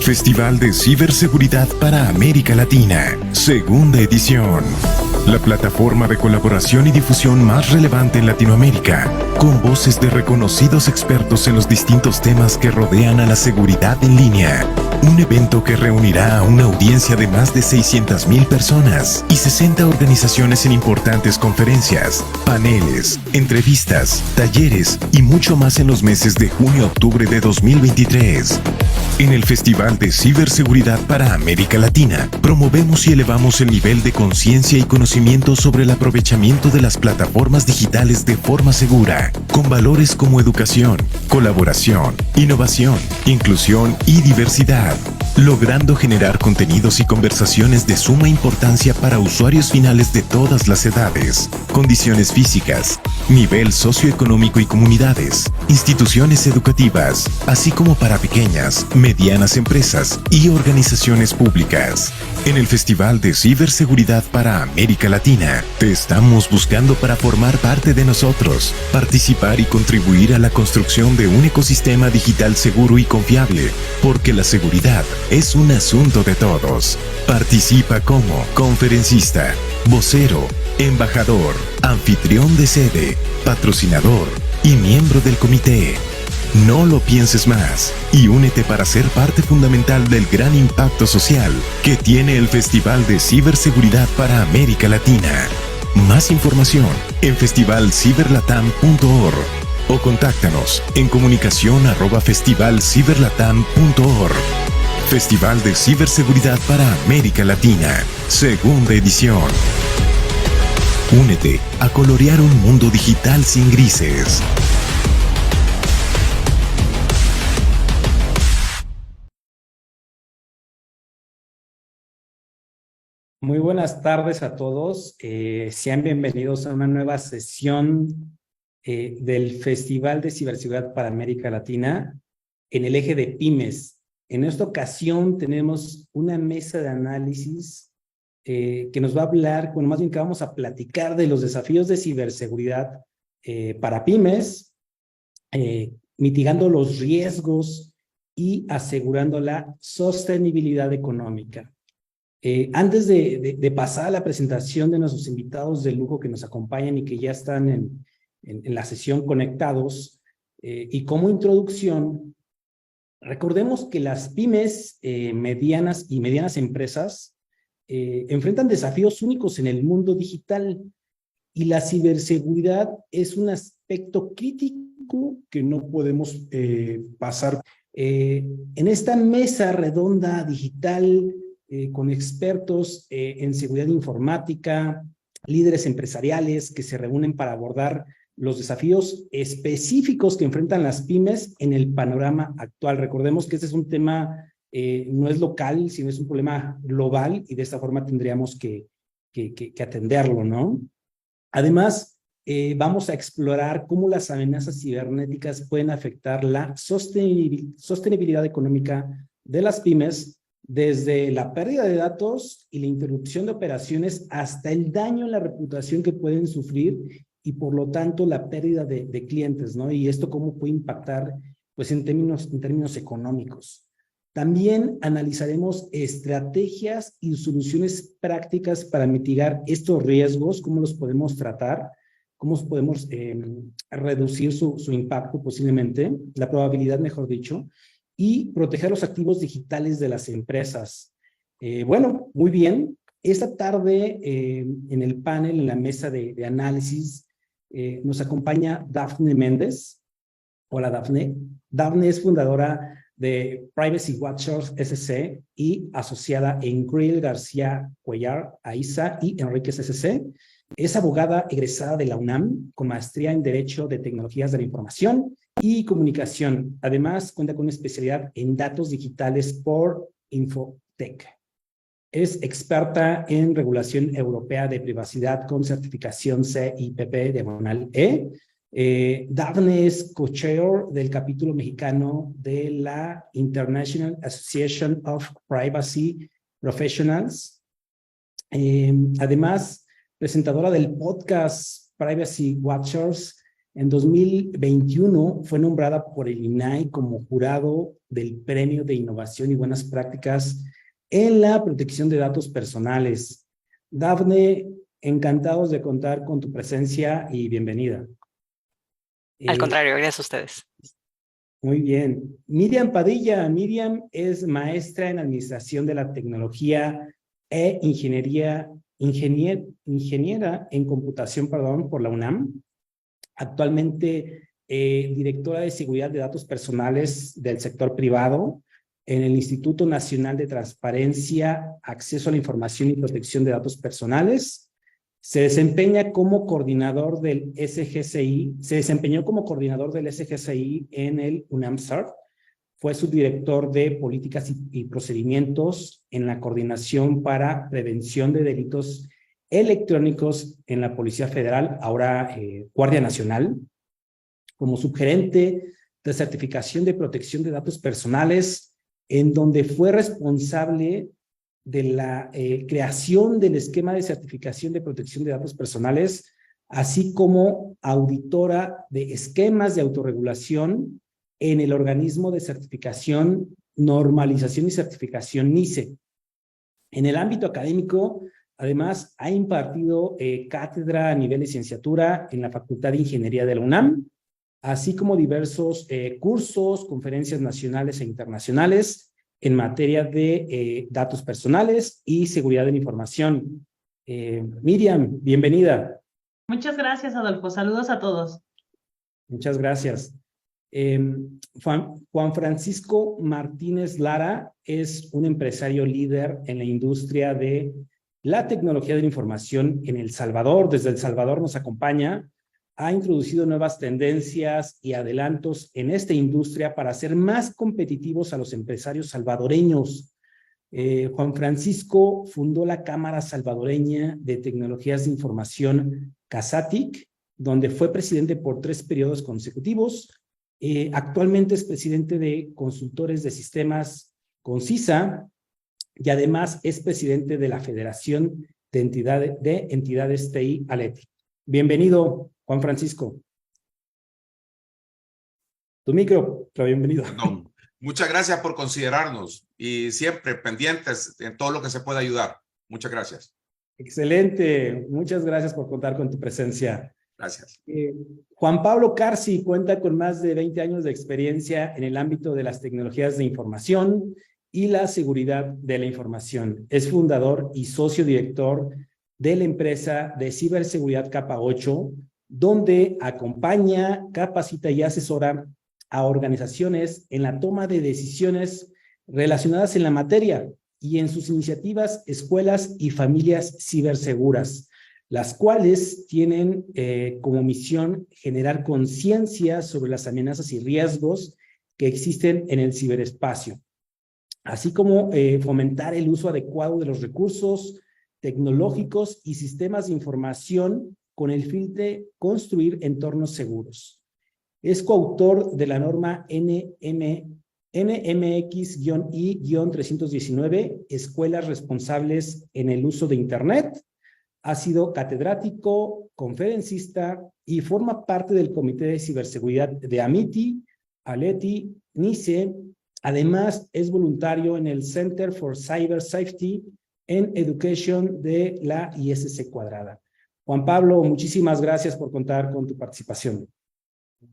Festival de Ciberseguridad para América Latina, segunda edición. La plataforma de colaboración y difusión más relevante en Latinoamérica, con voces de reconocidos expertos en los distintos temas que rodean a la seguridad en línea. Un evento que reunirá a una audiencia de más de 600,000 personas y 60 organizaciones en importantes conferencias, paneles, entrevistas, talleres y mucho más en los meses de junio a octubre de 2023. En el Festival de Ciberseguridad para América Latina, promovemos y elevamos el nivel de conciencia y conocimiento sobre el aprovechamiento de las plataformas digitales de forma segura, con valores como educación, colaboración, innovación, inclusión y diversidad, logrando generar contenidos y conversaciones de suma importancia para usuarios finales de todas las edades, condiciones físicas, nivel socioeconómico y comunidades, instituciones educativas, así como para pequeñas, medianas empresas y organizaciones públicas. En el Festival de Ciberseguridad para América Latina, te estamos buscando para formar parte de nosotros, participar y contribuir a la construcción de un ecosistema digital seguro y confiable, porque la seguridad es un asunto de todos. Participa como conferencista, vocero, embajador, anfitrión de sede, patrocinador y miembro del comité. No lo pienses más y únete para ser parte fundamental del gran impacto social que tiene el Festival de Ciberseguridad para América Latina. Más información en festivalciberlatam.org o contáctanos en comunicación@festivalciberlatam.org. Festival de Ciberseguridad para América Latina, segunda edición. Únete a colorear un mundo digital sin grises. Muy buenas tardes a todos. Sean bienvenidos a una nueva sesión del Festival de Ciberseguridad para América Latina en el eje de pymes. En esta ocasión tenemos una mesa de análisis que nos va a hablar, bueno, más bien que vamos a platicar de los desafíos de ciberseguridad para pymes, mitigando los riesgos y asegurando la sostenibilidad económica. Antes de pasar a la presentación de nuestros invitados de lujo que nos acompañan y que ya están en la sesión conectados, y como introducción, recordemos que las pymes medianas y medianas empresas enfrentan desafíos únicos en el mundo digital y la ciberseguridad es un aspecto crítico que no podemos pasar. En esta mesa redonda digital, con expertos en seguridad informática, líderes empresariales que se reúnen para abordar los desafíos específicos que enfrentan las pymes en el panorama actual. Recordemos que este es un tema, no es local, sino es un problema global y de esta forma tendríamos que atenderlo, ¿no? Además, vamos a explorar cómo las amenazas cibernéticas pueden afectar la sostenibilidad económica de las pymes, desde la pérdida de datos y la interrupción de operaciones hasta el daño en la reputación que pueden sufrir y por lo tanto la pérdida de clientes, ¿no? Y esto cómo puede impactar pues en términos económicos. También analizaremos estrategias y soluciones prácticas para mitigar estos riesgos, cómo los podemos tratar, cómo podemos reducir su impacto posiblemente, la probabilidad mejor dicho, y proteger los activos digitales de las empresas. Bueno, muy bien. Esta tarde en el panel, en la mesa de análisis, nos acompaña Dafne Méndez. Hola, Dafne. Dafne es fundadora de Privacy Watchers SC y asociada en Grill García Cuellar, AISA y Enríquez SC. Es abogada egresada de la UNAM con maestría en Derecho de Tecnologías de la Información y Comunicación. Además, cuenta con una especialidad en datos digitales por Infotech. Es experta en regulación europea de privacidad con certificación CIPP diagonal E. Dafne es co-chair del capítulo mexicano de la International Association of Privacy Professionals. Además, presentadora del podcast Privacy Watchers. En 2021 fue nombrada por el INAI como jurado del Premio de Innovación y Buenas Prácticas en la protección de datos personales. Dafne, encantados de contar con tu presencia y bienvenida. Al contrario, gracias a ustedes. Muy bien. Miriam Padilla. Miriam es maestra en Administración de la Tecnología e ingeniera en computación, por la UNAM. Actualmente directora de Seguridad de Datos Personales del sector privado en el Instituto Nacional de Transparencia, Acceso a la Información y Protección de Datos Personales. Se desempeña como coordinador del SGCI, en el UNAM-CERT. Fue subdirector de Políticas y Procedimientos en la Coordinación para Prevención de Delitos Electrónicos en la Policía Federal, ahora Guardia Nacional, como subgerente de certificación de protección de datos personales, en donde fue responsable de la creación del esquema de certificación de protección de datos personales, así como auditora de esquemas de autorregulación en el organismo de certificación, normalización y certificación NICE. En el ámbito académico, además, ha impartido cátedra a nivel licenciatura en la Facultad de Ingeniería de la UNAM, así como diversos cursos, conferencias nacionales e internacionales en materia de datos personales y seguridad de la información. Miriam, bienvenida. Muchas gracias, Adolfo. Saludos a todos. Muchas gracias. Juan Francisco Martínez Lara es un empresario líder en la industria de la tecnología de la información en El Salvador. Desde El Salvador nos acompaña. Ha introducido nuevas tendencias y adelantos en esta industria para hacer más competitivos a los empresarios salvadoreños. Juan Francisco fundó la Cámara Salvadoreña de Tecnologías de Información, CASATIC, donde fue presidente por 3 periodos consecutivos. Actualmente es presidente de Consultores de Sistemas CONCISA y además es presidente de la Federación de Entidades TI ALETI. Bienvenido, Juan Francisco. Tu micro, pero bienvenido. Perdón. Muchas gracias por considerarnos y siempre pendientes en todo lo que se pueda ayudar. Muchas gracias. Excelente. Muchas gracias por contar con tu presencia. Gracias. Juan Pablo Carsi cuenta con más de 20 años de experiencia en el ámbito de las tecnologías de información y la seguridad de la información. Es fundador y socio director de la empresa de ciberseguridad Capa 8, donde acompaña, capacita y asesora a organizaciones en la toma de decisiones relacionadas en la materia y en sus iniciativas Escuelas y Familias Ciberseguras, las cuales tienen como misión generar conciencia sobre las amenazas y riesgos que existen en el ciberespacio, así como fomentar el uso adecuado de los recursos tecnológicos y sistemas de información con el fin de construir entornos seguros. Es coautor de la norma NMX-I-319, Escuelas Responsables en el Uso de Internet. Ha sido catedrático, conferencista y forma parte del Comité de Ciberseguridad de AMITI, ALETI, NICE. Además, es voluntario en el Center for Cyber Safety and Education de la ISC Cuadrada. Juan Pablo, muchísimas gracias por contar con tu participación.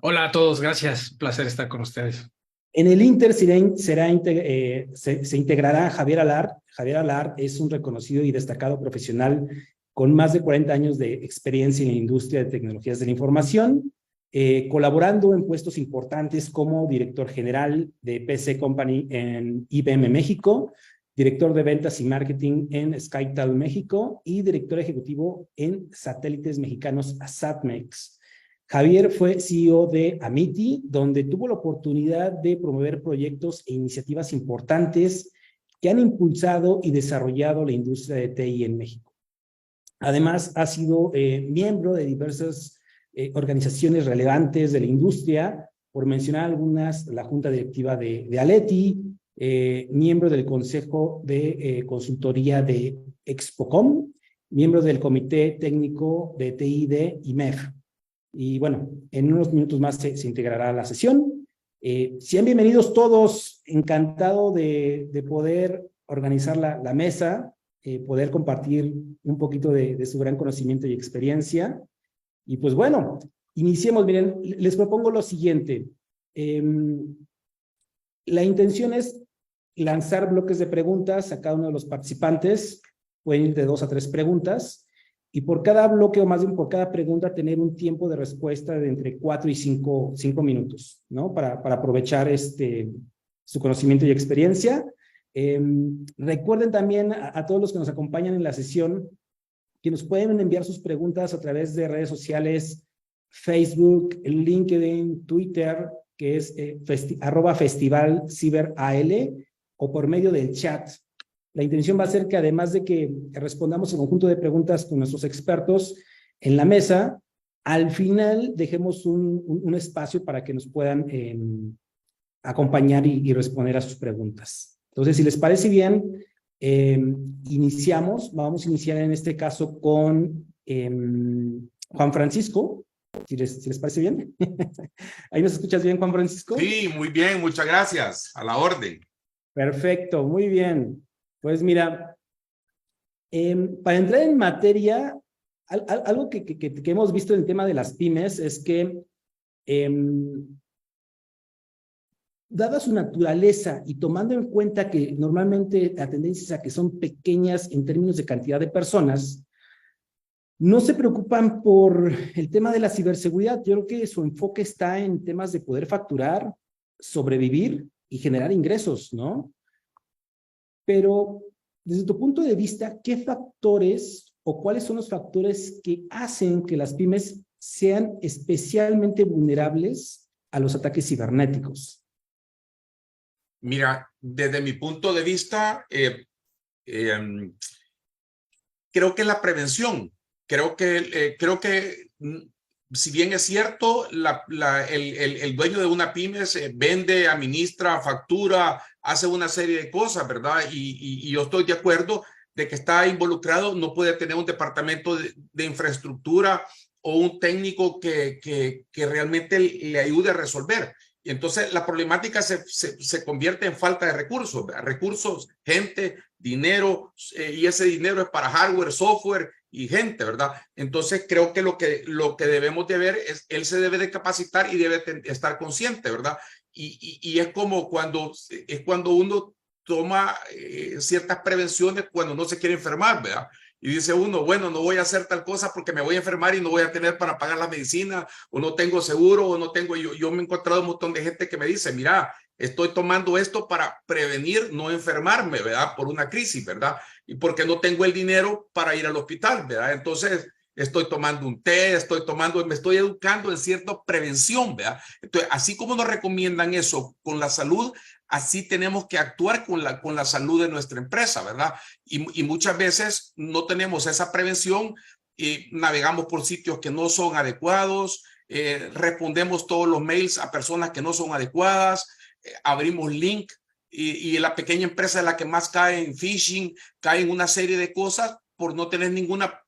Hola a todos, gracias. Un placer estar con ustedes. En el Inter se integrará Javier Alar. Javier Alar es un reconocido y destacado profesional con más de 40 años de experiencia en la industria de tecnologías de la información, colaborando en puestos importantes como director general de PC Company en IBM México, director de ventas y marketing en SkyTel México y director ejecutivo en Satélites Mexicanos Satmex. Javier fue CEO de Amiti, donde tuvo la oportunidad de promover proyectos e iniciativas importantes que han impulsado y desarrollado la industria de TI en México. Además, ha sido miembro de diversas organizaciones relevantes de la industria, por mencionar algunas, la Junta Directiva de Aleti, miembro del Consejo de Consultoría de Expocom, miembro del Comité Técnico de TI de IMEF. Y bueno, en unos minutos más se integrará a la sesión. Sean bienvenidos todos, encantado de poder organizar la mesa, poder compartir un poquito de su gran conocimiento y experiencia. Y pues bueno, iniciemos. Miren, les propongo lo siguiente. La intención es lanzar bloques de preguntas a cada uno de los participantes. Pueden ir de 2 a 3 preguntas. Y por cada bloque, o más bien por cada pregunta, tener un tiempo de respuesta de entre 4 y 5 minutos, ¿no? Para aprovechar su conocimiento y experiencia. Recuerden también a todos los que nos acompañan en la sesión que nos pueden enviar sus preguntas a través de redes sociales, Facebook, LinkedIn, Twitter, que es @festivalciberal, o por medio del chat. La intención va a ser que, además de que respondamos el conjunto de preguntas con nuestros expertos en la mesa, al final dejemos un espacio para que nos puedan acompañar y responder a sus preguntas. Entonces, si les parece bien, iniciamos. Vamos a iniciar en este caso con Juan Francisco, si les parece bien. ¿Ahí nos escuchas bien, Juan Francisco? Sí, muy bien, muchas gracias. A la orden. Perfecto, muy bien. Pues mira, para entrar en materia, algo que hemos visto en el tema de las pymes es que, dada su naturaleza y tomando en cuenta que normalmente la tendencia es a que son pequeñas en términos de cantidad de personas, no se preocupan por el tema de la ciberseguridad. Yo creo que su enfoque está en temas de poder facturar, sobrevivir y generar ingresos, ¿no? Pero desde tu punto de vista, ¿qué factores o cuáles son los factores que hacen que las pymes sean especialmente vulnerables a los ataques cibernéticos? Mira, desde mi punto de vista, creo que la prevención, creo que si bien es cierto, el dueño de una pyme vende, administra, factura, hace una serie de cosas, ¿verdad? Y yo estoy de acuerdo de que está involucrado, no puede tener un departamento de infraestructura o un técnico que realmente le ayude a resolver. Y entonces la problemática se convierte en falta de recursos, ¿verdad? Recursos, gente, dinero, y ese dinero es para hardware, software y gente, ¿verdad? Entonces creo que lo que debemos de ver es, él se debe de capacitar y debe estar consciente, ¿verdad? Y es como cuando uno toma ciertas prevenciones cuando no se quiere enfermar, ¿verdad? Y dice uno, bueno, no voy a hacer tal cosa porque me voy a enfermar y no voy a tener para pagar la medicina, o no tengo seguro, o no tengo... Yo me he encontrado un montón de gente que me dice, mira, estoy tomando esto para prevenir no enfermarme, ¿verdad? Por una crisis, ¿verdad? Y porque no tengo el dinero para ir al hospital, ¿verdad? Entonces, estoy tomando un té, me estoy educando en cierta prevención, ¿verdad? Entonces, así como nos recomiendan eso con la salud, así tenemos que actuar con la salud de nuestra empresa, ¿verdad? Y muchas veces no tenemos esa prevención y navegamos por sitios que no son adecuados, respondemos todos los mails a personas que no son adecuadas, abrimos link y la pequeña empresa es la que más cae en phishing, cae en una serie de cosas por no tener ninguna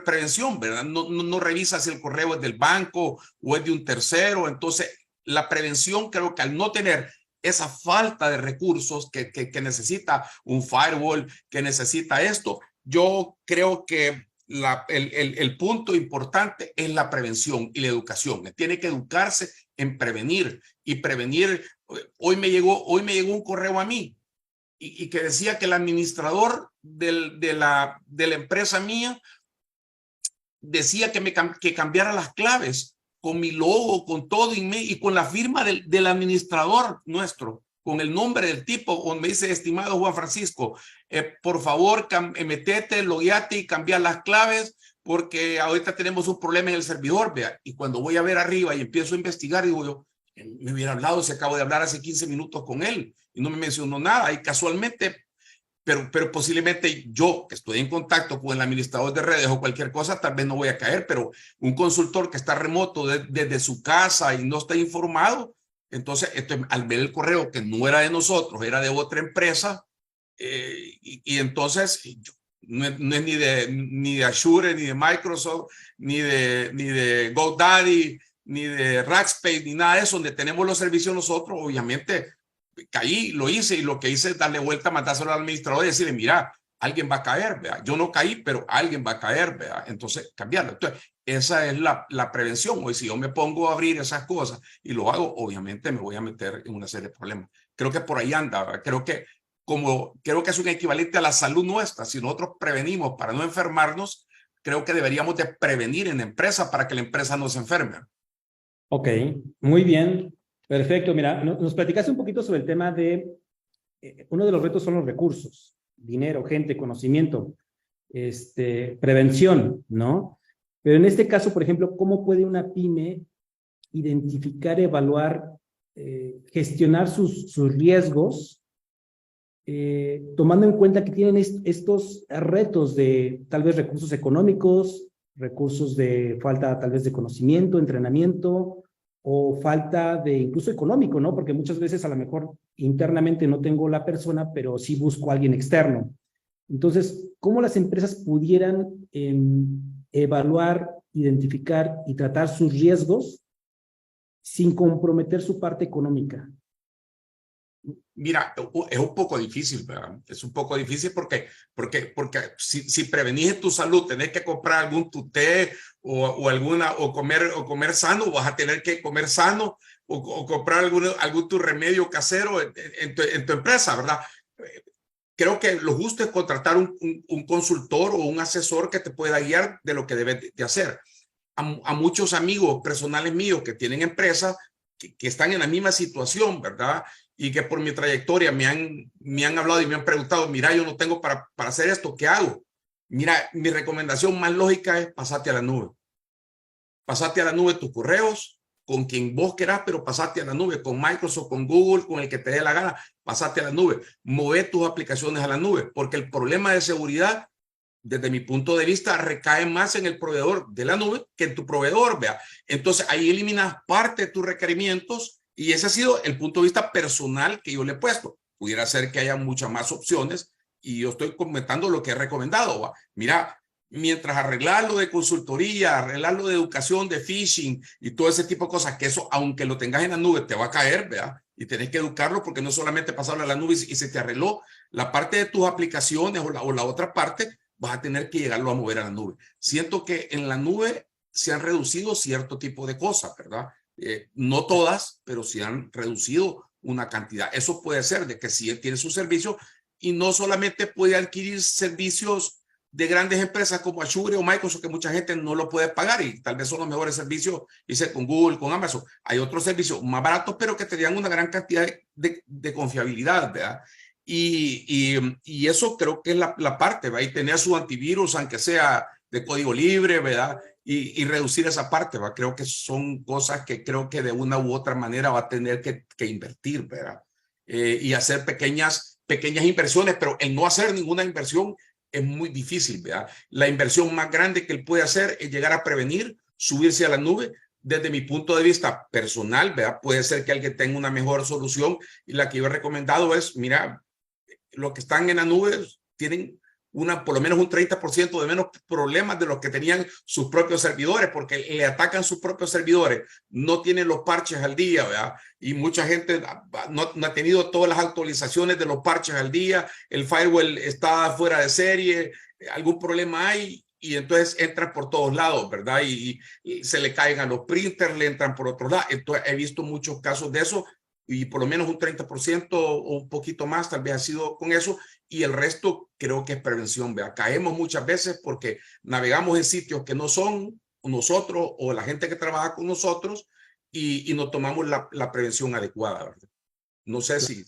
prevención, ¿verdad? No revisa si el correo es del banco o es de un tercero. Entonces, la prevención, creo que al no tener esa falta de recursos que necesita un firewall, que necesita esto, yo creo que el punto importante es la prevención y la educación. Tiene que educarse en prevenir y prevenir. Hoy me llegó un correo a mí y que decía que el administrador de la empresa mía decía que cambiara las claves con mi logo, con todo y con la firma del administrador nuestro, con el nombre del tipo, donde me dice, estimado Juan Francisco, por favor, metete, logueate y cambia las claves, porque ahorita tenemos un problema en el servidor, vea. Y cuando voy a ver arriba y empiezo a investigar, digo yo, me hubiera hablado, se acabo de hablar hace 15 minutos con él y no me mencionó nada. Y casualmente pero posiblemente yo, que estoy en contacto con el administrador de redes o cualquier cosa, tal vez no voy a caer, pero un consultor que está remoto desde su casa y no está informado, entonces al ver el correo que no era de nosotros, era de otra empresa, y entonces no es ni de Azure, ni de Microsoft, ni de GoDaddy, ni de Rackspace, ni nada de eso, donde tenemos los servicios nosotros, obviamente caí, lo hice, y lo que hice es darle vuelta, mandárselo al administrador y decirle, mira, alguien va a caer, ¿vea? Yo no caí, pero alguien va a caer, ¿vea? Entonces, cambiarlo. Entonces, esa es la prevención. Hoy, si yo me pongo a abrir esas cosas y lo hago, obviamente me voy a meter en una serie de problemas. Creo que por ahí anda, ¿verdad? Creo que es un equivalente a la salud nuestra. Si nosotros prevenimos para no enfermarnos, creo que deberíamos de prevenir en la empresa para que la empresa no se enferme. Ok, muy bien. Perfecto. Mira, nos platicaste un poquito sobre el tema de, uno de los retos son los recursos, dinero, gente, conocimiento, prevención, ¿no? Pero en este caso, por ejemplo, ¿cómo puede una pyme identificar, evaluar, gestionar sus riesgos, tomando en cuenta que tienen estos retos de tal vez recursos económicos, recursos de falta tal vez de conocimiento, entrenamiento, o falta de incluso económico, ¿no? Porque muchas veces a lo mejor internamente no tengo la persona, pero sí busco a alguien externo. Entonces, ¿cómo las empresas pudieran evaluar, identificar y tratar sus riesgos sin comprometer su parte económica? Mira, es un poco difícil, ¿verdad? Es un poco difícil porque si prevenís tu salud, tenés que comprar algún tuté o comer sano, vas a tener que comer sano o comprar algún tu remedio casero en tu empresa, ¿verdad? Creo que lo justo es contratar un consultor o un asesor que te pueda guiar de lo que debes de hacer. A muchos amigos personales míos que tienen empresas que están en la misma situación, ¿verdad? Y que por mi trayectoria me han hablado y me han preguntado, mira, yo no tengo para hacer esto, ¿qué hago? Mira, mi recomendación más lógica es pasarte a la nube. Pasate a la nube tus correos, con quien vos querás, pero pasate a la nube, con Microsoft, con Google, con el que te dé la gana, pasate a la nube. Move tus aplicaciones a la nube, porque el problema de seguridad, desde mi punto de vista, recae más en el proveedor de la nube que en tu proveedor, vea. Entonces, ahí eliminas parte de tus requerimientos y ese ha sido el punto de vista personal que yo le he puesto. Pudiera ser que haya muchas más opciones y yo estoy comentando lo que he recomendado, ¿va? Mira, mientras arreglar lo de consultoría, arreglar lo de educación, de phishing y todo ese tipo de cosas, que eso, aunque lo tengas en la nube, te va a caer, ¿verdad? Y tenés que educarlo porque no solamente pasarlo a la nube y se te arregló. La parte de tus aplicaciones o la otra parte, vas a tener que llegarlo a mover a la nube. Siento que en la nube se han reducido cierto tipo de cosas, ¿verdad? No todas, pero se han reducido una cantidad. Eso puede ser de que si él tiene su servicio y no solamente puede adquirir servicios de grandes empresas como Azure o Microsoft, que mucha gente no lo puede pagar y tal vez son los mejores servicios, dice con Google, con Amazon. Hay otros servicios más baratos, pero que tenían una gran cantidad de confiabilidad, ¿verdad? Y eso creo que es la parte, ¿va? Y tener su antivirus, aunque sea de código libre, ¿verdad? Y reducir esa parte, ¿va? Creo que son cosas que creo que de una u otra manera va a tener que invertir, ¿verdad? Y hacer pequeñas inversiones, pero el no hacer ninguna inversión es muy difícil, ¿verdad? La inversión más grande que él puede hacer es llegar a prevenir, subirse a la nube. Desde mi punto de vista personal, ¿verdad? Puede ser que alguien tenga una mejor solución y la que yo he recomendado es, mira, los que están en la nube tienen por lo menos un 30% de menos problemas de los que tenían sus propios servidores, porque le atacan sus propios servidores, no tienen los parches al día, ¿verdad? Y mucha gente no ha tenido todas las actualizaciones de los parches al día, el firewall está fuera de serie, algún problema hay, y entonces entran por todos lados, ¿verdad? Y se le caen a los printers, le entran por otros lados. Entonces he visto muchos casos de eso, y por lo menos un 30% o un poquito más tal vez ha sido con eso, y el resto creo que es prevención, ¿verdad? Caemos muchas veces porque navegamos en sitios que no son nosotros o la gente que trabaja con nosotros y no tomamos la prevención adecuada, ¿verdad? No sé si...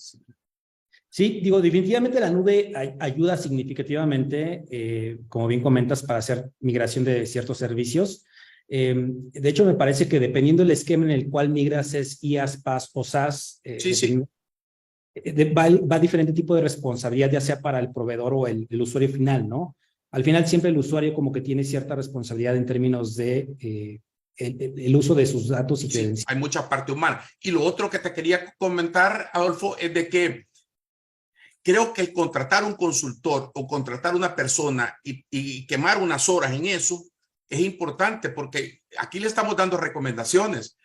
Sí, digo, definitivamente la nube ayuda significativamente, como bien comentas, para hacer migración de ciertos servicios. De hecho, me parece que dependiendo del esquema en el cual migras es IaaS, PaaS o SaaS, sí. va a diferente tipo de responsabilidad, ya sea para el proveedor o el usuario final, ¿no? Al final siempre el usuario como que tiene cierta responsabilidad en términos de el uso de sus datos y Sí, credenciales. hay mucha parte humana. Y lo otro que te quería comentar, Adolfo, es de que creo que el contratar un consultor o contratar una persona y quemar unas horas en eso es importante, porque aquí le estamos dando recomendaciones.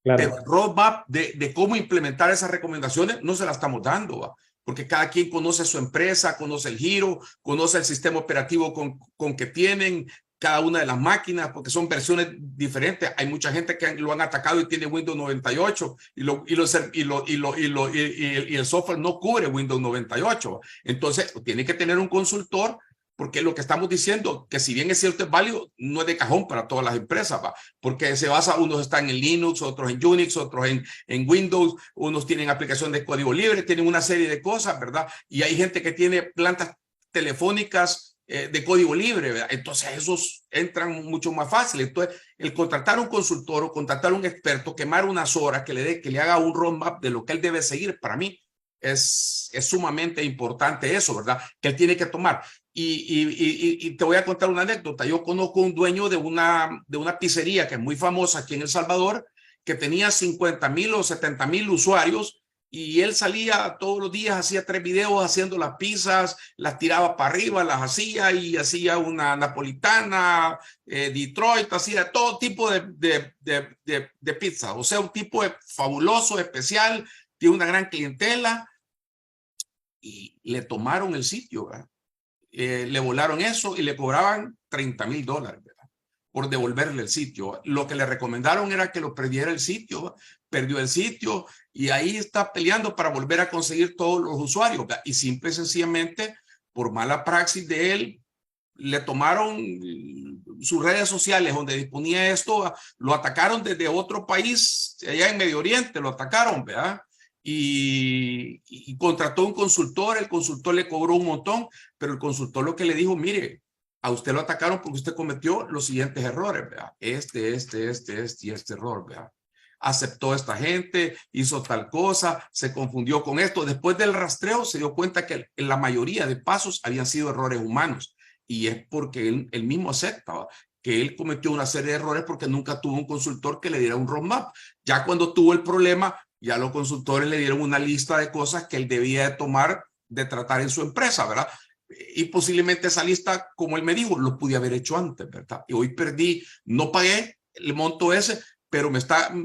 Claro. Pero el roadmap de cómo implementar esas recomendaciones no se las estamos dando, ¿va? Porque cada quien conoce su empresa, conoce el giro, conoce el sistema operativo con que tienen cada una de las máquinas, porque son versiones diferentes. Hay mucha gente que lo han atacado y tiene Windows 98 y el software no cubre Windows 98. Entonces, tiene que tener un consultor, porque lo que estamos diciendo, que si bien es cierto es válido, no es de cajón para todas las empresas, ¿va? Porque se basa, unos están en Linux, otros en Unix, otros en Windows, unos tienen aplicación de código libre, tienen una serie de cosas, ¿verdad? Y hay gente que tiene plantas telefónicas de código libre, ¿verdad? Entonces esos entran mucho más fácil. Entonces, el contratar un consultor o contratar un experto, quemar unas horas, que le haga un roadmap de lo que él debe seguir, para mí es sumamente importante eso, ¿verdad? Que él tiene que tomar. Y te voy a contar una anécdota. Yo conozco un dueño de una pizzería que es muy famosa aquí en El Salvador, que tenía 50,000 o 70,000 usuarios, y él salía todos los días, hacía 3 videos haciendo las pizzas, las tiraba para arriba, las hacía, y hacía una napolitana, Detroit, hacía todo tipo de pizza. O sea, un tipo fabuloso, especial, tiene una gran clientela, y le tomaron el sitio, ¿verdad? Le volaron eso y le cobraban $30,000, ¿verdad? Por devolverle el sitio. Lo que le recomendaron era que lo perdiera el sitio, ¿verdad? Perdió el sitio y ahí está peleando para volver a conseguir todos los usuarios, ¿verdad? Y simple y sencillamente, por mala praxis de él, le tomaron sus redes sociales donde disponía esto, ¿verdad? Lo atacaron desde otro país, allá en Medio Oriente, lo atacaron, ¿verdad? Y contrató un consultor, el consultor le cobró un montón, pero el consultor lo que le dijo, mire, a usted lo atacaron porque usted cometió los siguientes errores, ¿verdad? Este y este error, ¿verdad? Aceptó esta gente, hizo tal cosa, se confundió con esto. Después del rastreo se dio cuenta que la mayoría de pasos habían sido errores humanos, y es porque él mismo acepta que él cometió una serie de errores porque nunca tuvo un consultor que le diera un roadmap. Ya cuando tuvo el problema, ya los consultores le dieron una lista de cosas que él debía de tomar, de tratar en su empresa, ¿verdad? Y posiblemente esa lista, como él me dijo, lo pude haber hecho antes, ¿verdad? Y hoy perdí, no pagué el monto ese, pero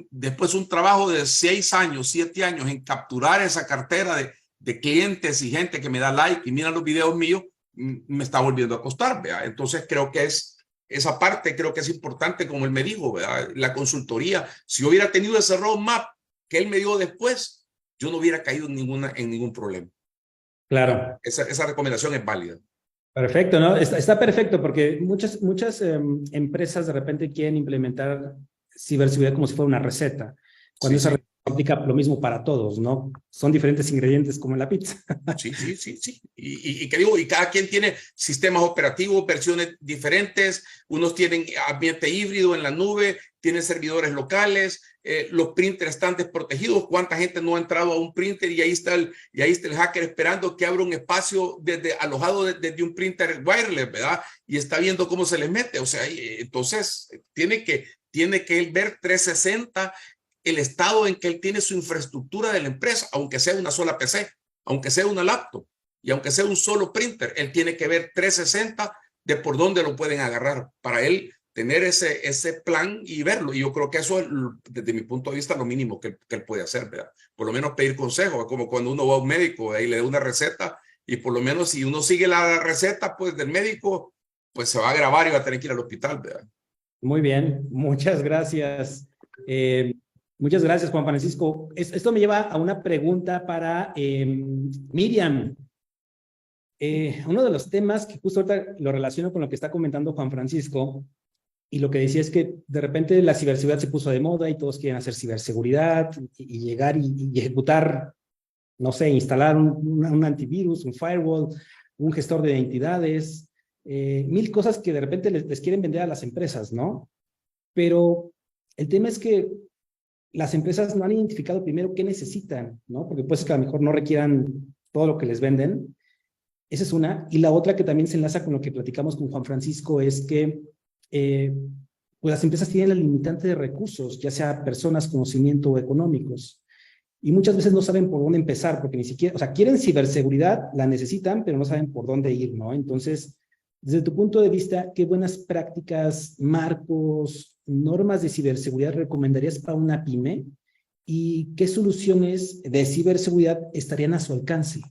después un trabajo de 6 años, 7 años en capturar esa cartera de clientes y gente que me da like y mira los videos míos, me está volviendo a costar, ¿verdad? Entonces creo que esa parte creo que es importante, como él me dijo, ¿verdad? La consultoría, si hubiera tenido ese roadmap que él me dio después, yo no hubiera caído en ningún problema. Claro. Esa recomendación es válida. Perfecto, ¿no? Está perfecto, porque muchas empresas de repente quieren implementar ciberseguridad como si fuera una receta, cuando esa receta aplica lo mismo para todos, ¿no? Son diferentes ingredientes como en la pizza. Sí. Y que digo, y cada quien tiene sistemas operativos, versiones diferentes. Unos tienen ambiente híbrido en la nube, tienen servidores locales, los printers están desprotegidos. ¿Cuánta gente no ha entrado a un printer y ahí está el hacker esperando que abra un espacio alojado desde un printer wireless, ¿verdad? Y está viendo cómo se les mete. O sea, entonces tiene que él ver 360 el estado en que él tiene su infraestructura de la empresa, aunque sea una sola PC, aunque sea una laptop y aunque sea un solo printer, él tiene que ver 360 de por dónde lo pueden agarrar para él tener ese plan y verlo. Y yo creo que eso es, desde mi punto de vista, lo mínimo que él puede hacer, ¿verdad? Por lo menos pedir consejo, como cuando uno va a un médico, ahí le da una receta, y por lo menos si uno sigue la receta pues del médico, pues se va a grabar y va a tener que ir al hospital, ¿verdad? Muy bien, muchas gracias. Muchas gracias, Juan Francisco. Esto me lleva a una pregunta para Miriam. Uno de los temas que justo ahorita lo relaciono con lo que está comentando Juan Francisco, y lo que decía es que de repente la ciberseguridad se puso de moda y todos quieren hacer ciberseguridad y llegar y ejecutar, no sé, instalar un antivirus, un firewall, un gestor de identidades, 1000 cosas que de repente les quieren vender a las empresas, ¿no? Pero el tema es que las empresas no han identificado primero qué necesitan, ¿no? Porque puede ser que a lo mejor no requieran todo lo que les venden. Esa es una. Y la otra que también se enlaza con lo que platicamos con Juan Francisco es que pues las empresas tienen la limitante de recursos, ya sea personas, conocimiento o económicos. Y muchas veces no saben por dónde empezar, porque ni siquiera, o sea, quieren ciberseguridad, la necesitan, pero no saben por dónde ir, ¿no? Entonces, desde tu punto de vista, ¿qué buenas prácticas, marcos, normas de ciberseguridad recomendarías para una pyme? ¿Y qué soluciones de ciberseguridad estarían a su alcance?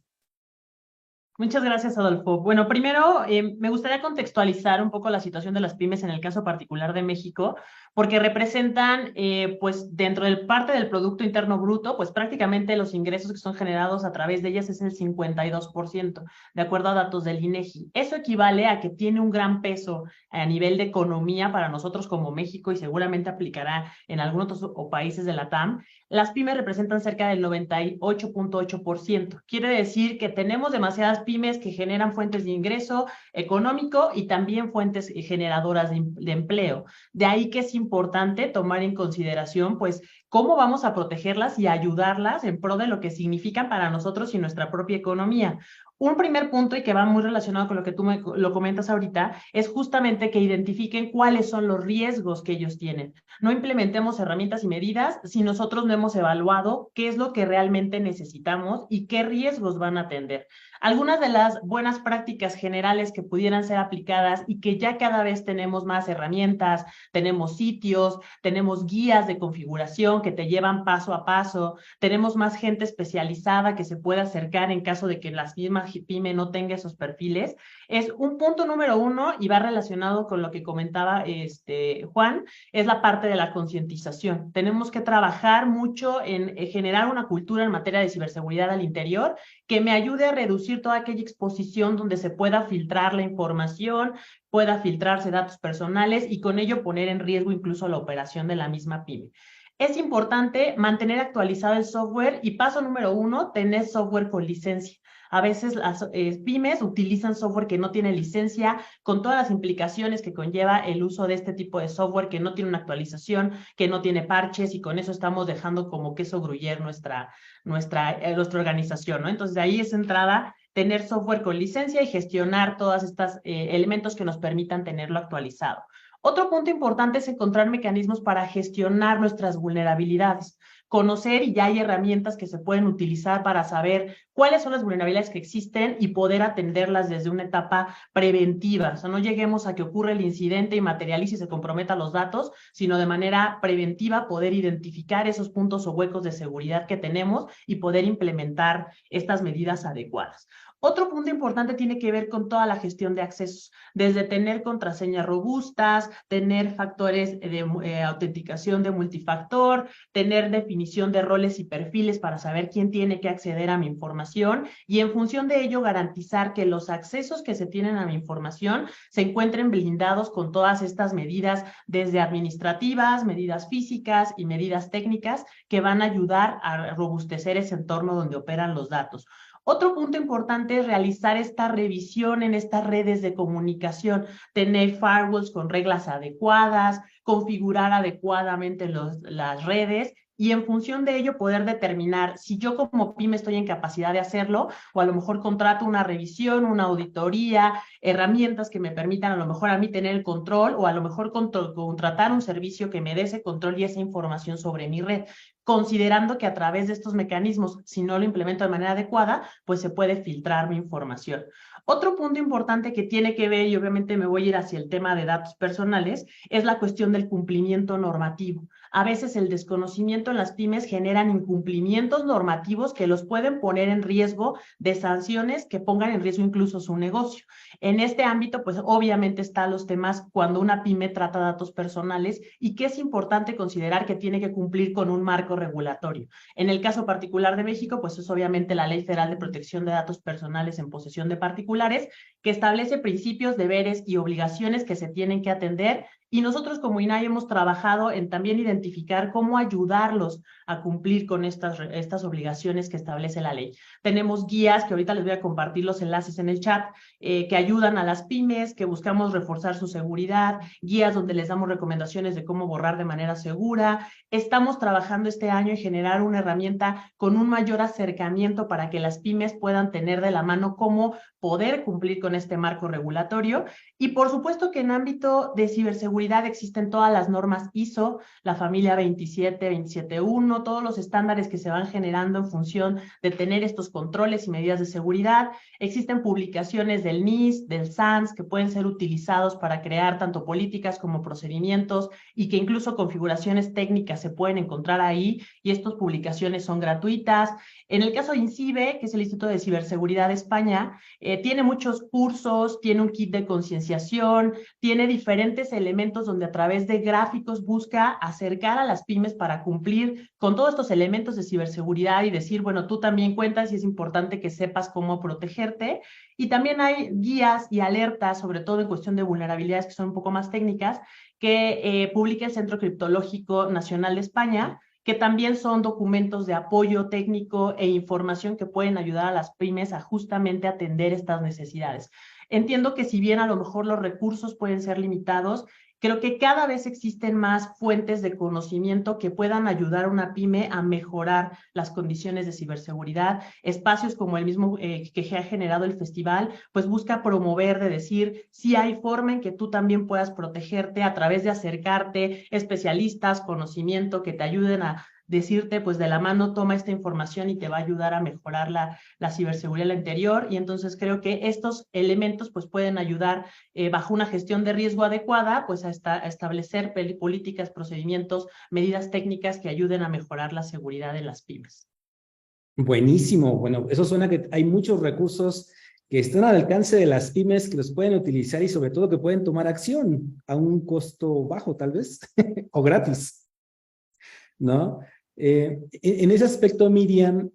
Muchas gracias, Adolfo. Bueno, primero me gustaría contextualizar un poco la situación de las pymes en el caso particular de México, porque representan, pues, dentro del parte del Producto Interno Bruto, pues prácticamente los ingresos que son generados a través de ellas es el 52%, de acuerdo a datos del INEGI. Eso equivale a que tiene un gran peso a nivel de economía para nosotros como México y seguramente aplicará en algunos otros países de la TAM. Las pymes representan cerca del 98.8%. Quiere decir que tenemos demasiadas pymes que generan fuentes de ingreso económico y también fuentes generadoras de empleo. De ahí que es importante tomar en consideración, pues, cómo vamos a protegerlas y ayudarlas en pro de lo que significan para nosotros y nuestra propia economía. Un primer punto, y que va muy relacionado con lo que tú lo comentas ahorita, es justamente que identifiquen cuáles son los riesgos que ellos tienen. No implementemos herramientas y medidas si nosotros no hemos evaluado qué es lo que realmente necesitamos y qué riesgos van a atender. Algunas de las buenas prácticas generales que pudieran ser aplicadas y que ya cada vez tenemos más herramientas, tenemos sitios, tenemos guías de configuración que te llevan paso a paso, tenemos más gente especializada que se puede acercar en caso de que las mismas pyme no tenga esos perfiles. Es un punto número uno y va relacionado con lo que comentaba Juan, es la parte de la concientización. Tenemos que trabajar mucho en generar una cultura en materia de ciberseguridad al interior que me ayude a reducir toda aquella exposición donde se pueda filtrar la información, pueda filtrarse datos personales y con ello poner en riesgo incluso la operación de la misma pyme. Es importante mantener actualizado el software y paso número uno, tener software con licencia. A veces las pymes utilizan software que no tiene licencia, con todas las implicaciones que conlleva el uso de este tipo de software que no tiene una actualización, que no tiene parches, y con eso estamos dejando como queso gruyere nuestra organización, ¿no? Entonces, de ahí es entrada tener software con licencia y gestionar todos estos elementos que nos permitan tenerlo actualizado. Otro punto importante es encontrar mecanismos para gestionar nuestras vulnerabilidades. Conocer, y ya hay herramientas que se pueden utilizar para saber cuáles son las vulnerabilidades que existen y poder atenderlas desde una etapa preventiva. O sea, no lleguemos a que ocurra el incidente y materialice y se comprometa los datos, sino de manera preventiva poder identificar esos puntos o huecos de seguridad que tenemos y poder implementar estas medidas adecuadas. Otro punto importante tiene que ver con toda la gestión de accesos, desde tener contraseñas robustas, tener factores de autenticación de multifactor, tener definición de roles y perfiles para saber quién tiene que acceder a mi información y en función de ello garantizar que los accesos que se tienen a mi información se encuentren blindados con todas estas medidas, desde administrativas, medidas físicas y medidas técnicas que van a ayudar a robustecer ese entorno donde operan los datos. Otro punto importante es realizar esta revisión en estas redes de comunicación, tener firewalls con reglas adecuadas, configurar adecuadamente las redes y en función de ello poder determinar si yo como pyme estoy en capacidad de hacerlo o a lo mejor contrato una revisión, una auditoría, herramientas que me permitan a lo mejor a mí tener el control o a lo mejor contratar un servicio que me dé ese control y esa información sobre mi red, considerando que a través de estos mecanismos, si no lo implemento de manera adecuada, pues se puede filtrar mi información. Otro punto importante que tiene que ver, y obviamente me voy a ir hacia el tema de datos personales, es la cuestión del cumplimiento normativo. A veces el desconocimiento en las pymes generan incumplimientos normativos que los pueden poner en riesgo de sanciones que pongan en riesgo incluso su negocio. En este ámbito, pues obviamente están los temas cuando una pyme trata datos personales y que es importante considerar que tiene que cumplir con un marco regulatorio. En el caso particular de México, pues es obviamente la Ley Federal de Protección de Datos Personales en posesión de particulares, que establece principios, deberes y obligaciones que se tienen que atender y nosotros como INAI hemos trabajado en también identificar cómo ayudarlos a cumplir con estas obligaciones que establece la ley. Tenemos guías, que ahorita les voy a compartir los enlaces en el chat, que ayudan a las pymes, que buscamos reforzar su seguridad, guías donde les damos recomendaciones de cómo borrar de manera segura. Estamos trabajando este año en generar una herramienta con un mayor acercamiento para que las pymes puedan tener de la mano cómo poder cumplir con este marco regulatorio. Y por supuesto que en ámbito de ciberseguridad existen todas las normas ISO, la familia 27, 27.1, todos los estándares que se van generando en función de tener estos controles y medidas de seguridad. Existen publicaciones del NIST, del SANS, que pueden ser utilizados para crear tanto políticas como procedimientos y que incluso configuraciones técnicas se pueden encontrar ahí, y estas publicaciones son gratuitas. En el caso de INCIBE, que es el Instituto de Ciberseguridad de España, tiene muchos cursos, tiene un kit de concienciación, tiene diferentes elementos donde a través de gráficos busca acercar a las pymes para cumplir con todos estos elementos de ciberseguridad y decir, bueno, tú también cuentas y es importante que sepas cómo protegerte. Y también hay guías y alertas, sobre todo en cuestión de vulnerabilidades que son un poco más técnicas, que publica el Centro Criptológico Nacional de España, que también son documentos de apoyo técnico e información que pueden ayudar a las pymes a justamente atender estas necesidades. Entiendo que si bien a lo mejor los recursos pueden ser limitados, creo que cada vez existen más fuentes de conocimiento que puedan ayudar a una pyme a mejorar las condiciones de ciberseguridad. Espacios como el mismo que ha generado el festival, pues busca promover, de decir, si hay forma en que tú también puedas protegerte a través de acercarte, especialistas, conocimiento que te ayuden a decirte, pues de la mano toma esta información y te va a ayudar a mejorar la ciberseguridad al interior. Y entonces creo que estos elementos pues pueden ayudar bajo una gestión de riesgo adecuada, pues a establecer políticas, procedimientos, medidas técnicas que ayuden a mejorar la seguridad de las pymes. Buenísimo. Bueno, eso suena que hay muchos recursos que están al alcance de las pymes, que los pueden utilizar y sobre todo que pueden tomar acción a un costo bajo tal vez, o gratis, ¿no? En ese aspecto, Miriam,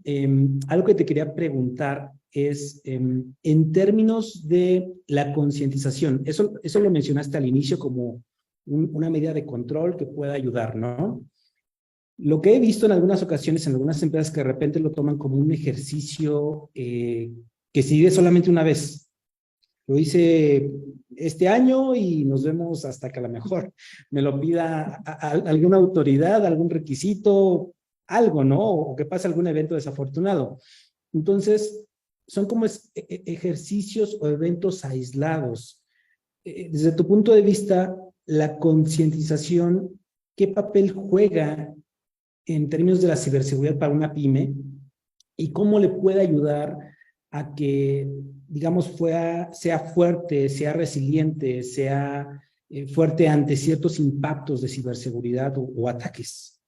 algo que te quería preguntar es, en términos de la concientización, eso lo mencionaste al inicio como una medida de control que pueda ayudar, ¿no? Lo que he visto en algunas ocasiones, en algunas empresas que de repente lo toman como un ejercicio que se vive solamente una vez. Lo hice este año y nos vemos hasta que a lo mejor me lo pida alguna autoridad, algún requisito, algo, ¿no? O que pase algún evento desafortunado. Entonces, son como ejercicios o eventos aislados. Desde tu punto de vista, la concientización, ¿qué papel juega en términos de la ciberseguridad para una pyme? ¿Y cómo le puede ayudar a que, digamos, sea fuerte, sea resiliente, sea fuerte ante ciertos impactos de ciberseguridad o ataques?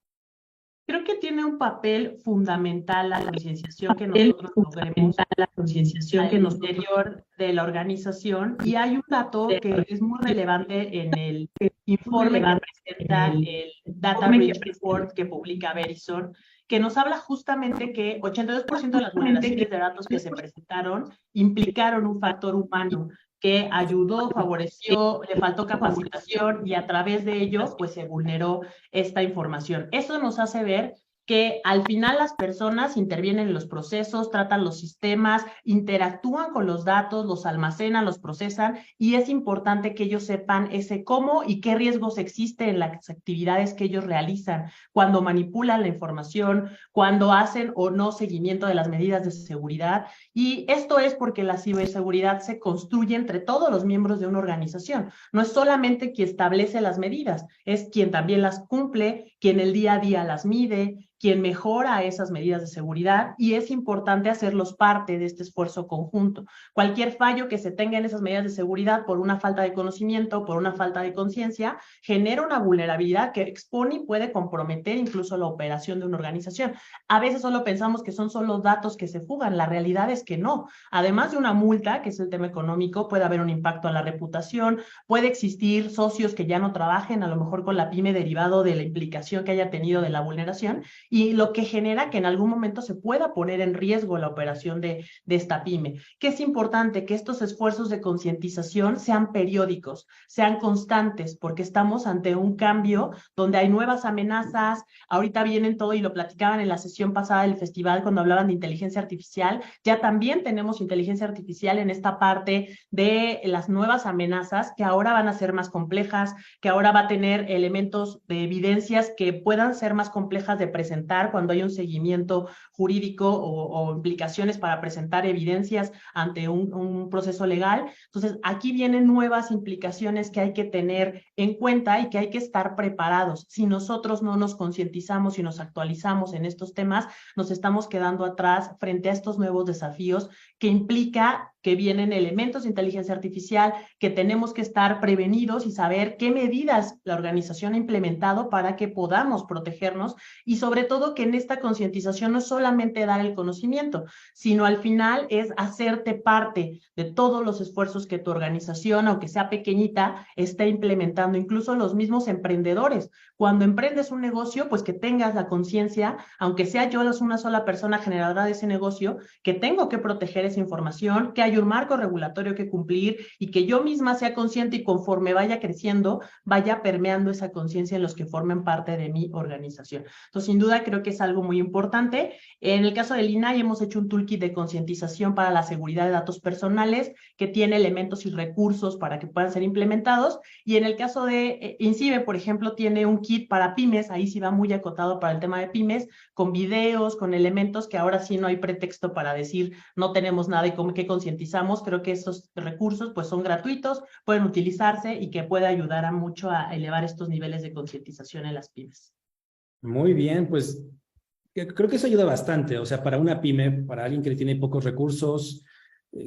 Creo que tiene un papel fundamental la concienciación que nosotros logremos, la concienciación que nos interior de la organización. Y hay un dato que es muy relevante en el informe que presenta el Data Breach Report que publica Verizon, que nos habla justamente que 82% de las vulneraciones de datos que se presentaron implicaron un factor humano que ayudó, favoreció, le faltó capacitación y a través de ello pues se vulneró esta información. Eso nos hace ver que al final las personas intervienen en los procesos, tratan los sistemas, interactúan con los datos, los almacenan, los procesan, y es importante que ellos sepan ese cómo y qué riesgos existen en las actividades que ellos realizan, cuando manipulan la información, cuando hacen o no seguimiento de las medidas de seguridad. Y esto es porque la ciberseguridad se construye entre todos los miembros de una organización. No es solamente quien establece las medidas, es quien también las cumple, quien el día a día las mide, quien mejora esas medidas de seguridad, y es importante hacerlos parte de este esfuerzo conjunto. Cualquier fallo que se tenga en esas medidas de seguridad por una falta de conocimiento, por una falta de conciencia, genera una vulnerabilidad que expone y puede comprometer incluso la operación de una organización. A veces solo pensamos que son solo datos que se fugan, la realidad es que no. Además de una multa, que es el tema económico, puede haber un impacto a la reputación, puede existir socios que ya no trabajen a lo mejor con la pyme derivado de la implicación que haya tenido de la vulneración. y lo que genera que en algún momento se pueda poner en riesgo la operación de esta pyme. Que es importante que estos esfuerzos de concientización sean periódicos, sean constantes, porque estamos ante un cambio donde hay nuevas amenazas. Ahorita vienen todo, y lo platicaban en la sesión pasada del festival cuando hablaban de inteligencia artificial, ya también tenemos inteligencia artificial en esta parte de las nuevas amenazas que ahora van a ser más complejas, que ahora va a tener elementos de evidencias que puedan ser más complejas de presentar cuando hay un seguimiento jurídico o implicaciones para presentar evidencias ante un proceso legal. Entonces, aquí vienen nuevas implicaciones que hay que tener en cuenta y que hay que estar preparados. Si nosotros no nos concientizamos y nos actualizamos en estos temas, nos estamos quedando atrás frente a estos nuevos desafíos que implica que vienen elementos de inteligencia artificial, que tenemos que estar prevenidos y saber qué medidas la organización ha implementado para que podamos protegernos, y sobre todo que en esta concientización no es solamente dar el conocimiento, sino al final es hacerte parte de todos los esfuerzos que tu organización, aunque sea pequeñita, está implementando. Incluso los mismos emprendedores, cuando emprendes un negocio, pues que tengas la conciencia, aunque sea yo una sola persona generadora de ese negocio, que tengo que proteger esa información, que hay un marco regulatorio que cumplir, y que yo misma sea consciente, y conforme vaya creciendo, vaya permeando esa conciencia en los que formen parte de mi organización. Entonces, sin duda, creo que es algo muy importante. En el caso del INAI hemos hecho un toolkit de concientización para la seguridad de datos personales que tiene elementos y recursos para que puedan ser implementados. Y en el caso de INCIBE, por ejemplo, tiene un kit para pymes, ahí sí va muy acotado para el tema de pymes, con videos, con elementos que ahora sí no hay pretexto para decir no tenemos nada y cómo que concientizamos. Creo que esos recursos pues son gratuitos, pueden utilizarse y que puede ayudar a mucho a elevar estos niveles de concientización en las pymes. Muy bien, pues creo que eso ayuda bastante. O sea, para una pyme, para alguien que tiene pocos recursos,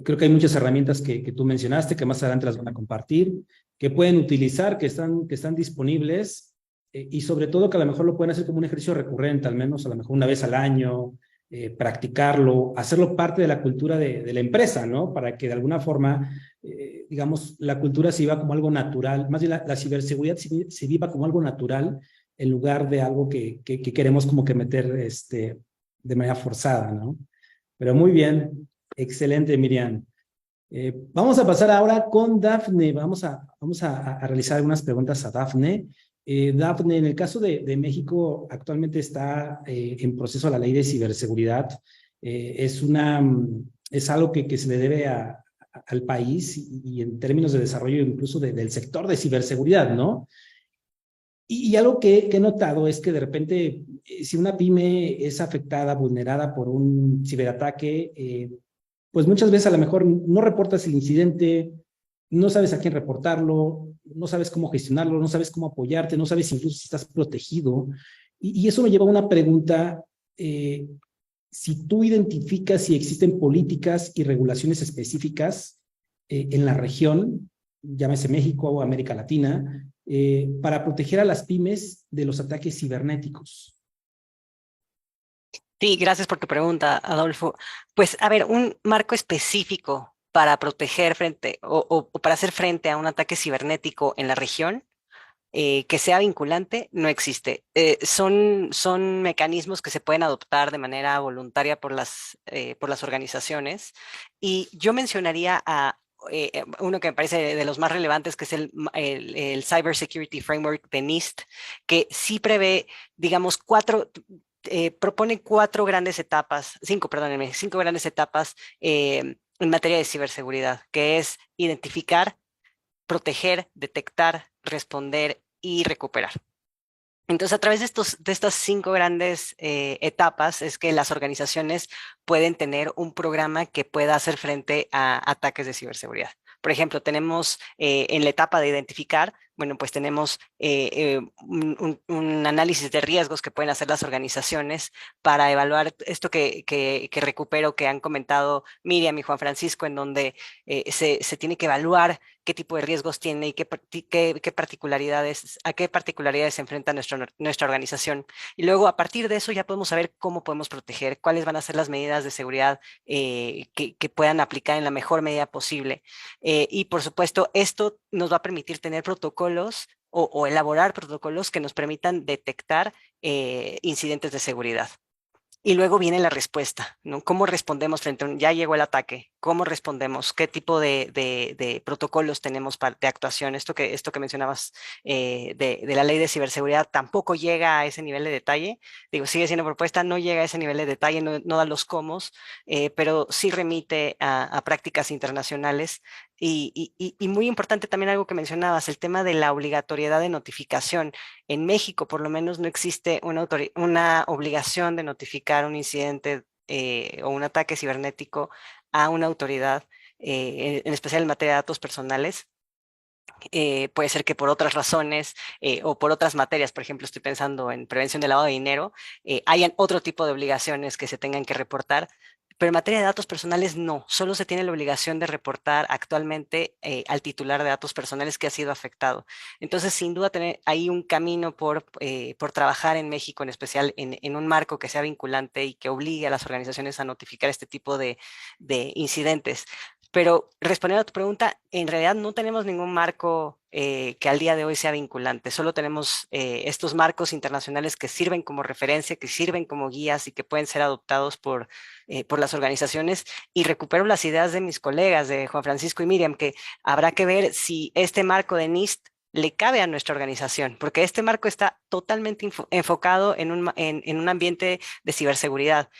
creo que hay muchas herramientas que tú mencionaste, que más adelante las van a compartir, que pueden utilizar, que están disponibles, y sobre todo que a lo mejor lo pueden hacer como un ejercicio recurrente, al menos a lo mejor una vez al año, practicarlo, hacerlo parte de la cultura de la empresa, ¿no? Para que de alguna forma, digamos, la cultura se viva como algo natural, más bien la ciberseguridad se viva como algo natural, en lugar de algo que queremos como que meter de manera forzada, ¿no? Pero muy bien, excelente, Miriam. Vamos a pasar ahora con Dafne. Vamos a realizar algunas preguntas a Dafne. Dafne, en el caso de México, actualmente está en proceso la ley de ciberseguridad. Es algo que se le debe al país, y en términos de desarrollo incluso del sector de ciberseguridad, ¿no? Y algo que he notado es que de repente, si una pyme es afectada, vulnerada por un ciberataque, pues muchas veces a lo mejor no reportas el incidente, no sabes a quién reportarlo, no sabes cómo gestionarlo, no sabes cómo apoyarte, no sabes incluso si estás protegido. Y eso me lleva a una pregunta: si tú identificas si existen políticas y regulaciones específicas en la región, llámese México o América Latina, para proteger a las pymes de los ataques cibernéticos. Sí, gracias por tu pregunta, Adolfo. Pues, a ver, un marco específico para proteger frente o para hacer frente a un ataque cibernético en la región que sea vinculante no existe. Son mecanismos que se pueden adoptar de manera voluntaria por las organizaciones, y yo mencionaría a uno que me parece de los más relevantes, que es el Cyber Security Framework de NIST, que sí prevé, digamos, propone cinco grandes etapas en materia de ciberseguridad, que es identificar, proteger, detectar, responder y recuperar. Entonces, a través de estas 5 grandes etapas es que las organizaciones pueden tener un programa que pueda hacer frente a ataques de ciberseguridad. Por ejemplo, tenemos en la etapa de identificar, bueno, pues tenemos un análisis de riesgos que pueden hacer las organizaciones para evaluar esto que recupero, que han comentado Miriam y Juan Francisco, en donde se tiene que evaluar qué tipo de riesgos tiene y a qué particularidades se enfrenta nuestra organización. Y luego, a partir de eso, ya podemos saber cómo podemos proteger, cuáles van a ser las medidas de seguridad que puedan aplicar en la mejor medida posible. Y por supuesto, esto nos va a permitir tener protocolos o elaborar protocolos que nos permitan detectar incidentes de seguridad. Y luego viene la respuesta, ¿no? ¿Cómo respondemos frente a ya llegó el ataque? ¿Cómo respondemos? ¿Qué tipo de protocolos tenemos de actuación? Esto que mencionabas de la ley de ciberseguridad tampoco llega a ese nivel de detalle. Digo, sigue siendo propuesta, no llega a ese nivel de detalle, no da los cómo, pero sí remite a prácticas internacionales. Y muy importante también algo que mencionabas, el tema de la obligatoriedad de notificación. En México, por lo menos, no existe una obligación de notificar un incidente o un ataque cibernético a una autoridad, en especial en materia de datos personales. Puede ser que por otras razones o por otras materias, por ejemplo, estoy pensando en prevención de lavado de dinero, hayan otro tipo de obligaciones que se tengan que reportar, pero en materia de datos personales no, solo se tiene la obligación de reportar actualmente al titular de datos personales que ha sido afectado. Entonces, sin duda, hay un camino por trabajar en México, en especial en un marco que sea vinculante y que obligue a las organizaciones a notificar este tipo de incidentes. Pero respondiendo a tu pregunta, en realidad no tenemos ningún marco que al día de hoy sea vinculante. Solo tenemos estos marcos internacionales que sirven como referencia, que sirven como guías y que pueden ser adoptados por las organizaciones. Y recupero las ideas de mis colegas, de Juan Francisco y Miriam, que habrá que ver si este marco de NIST le cabe a nuestra organización, porque este marco está totalmente enfocado en un ambiente de ciberseguridad,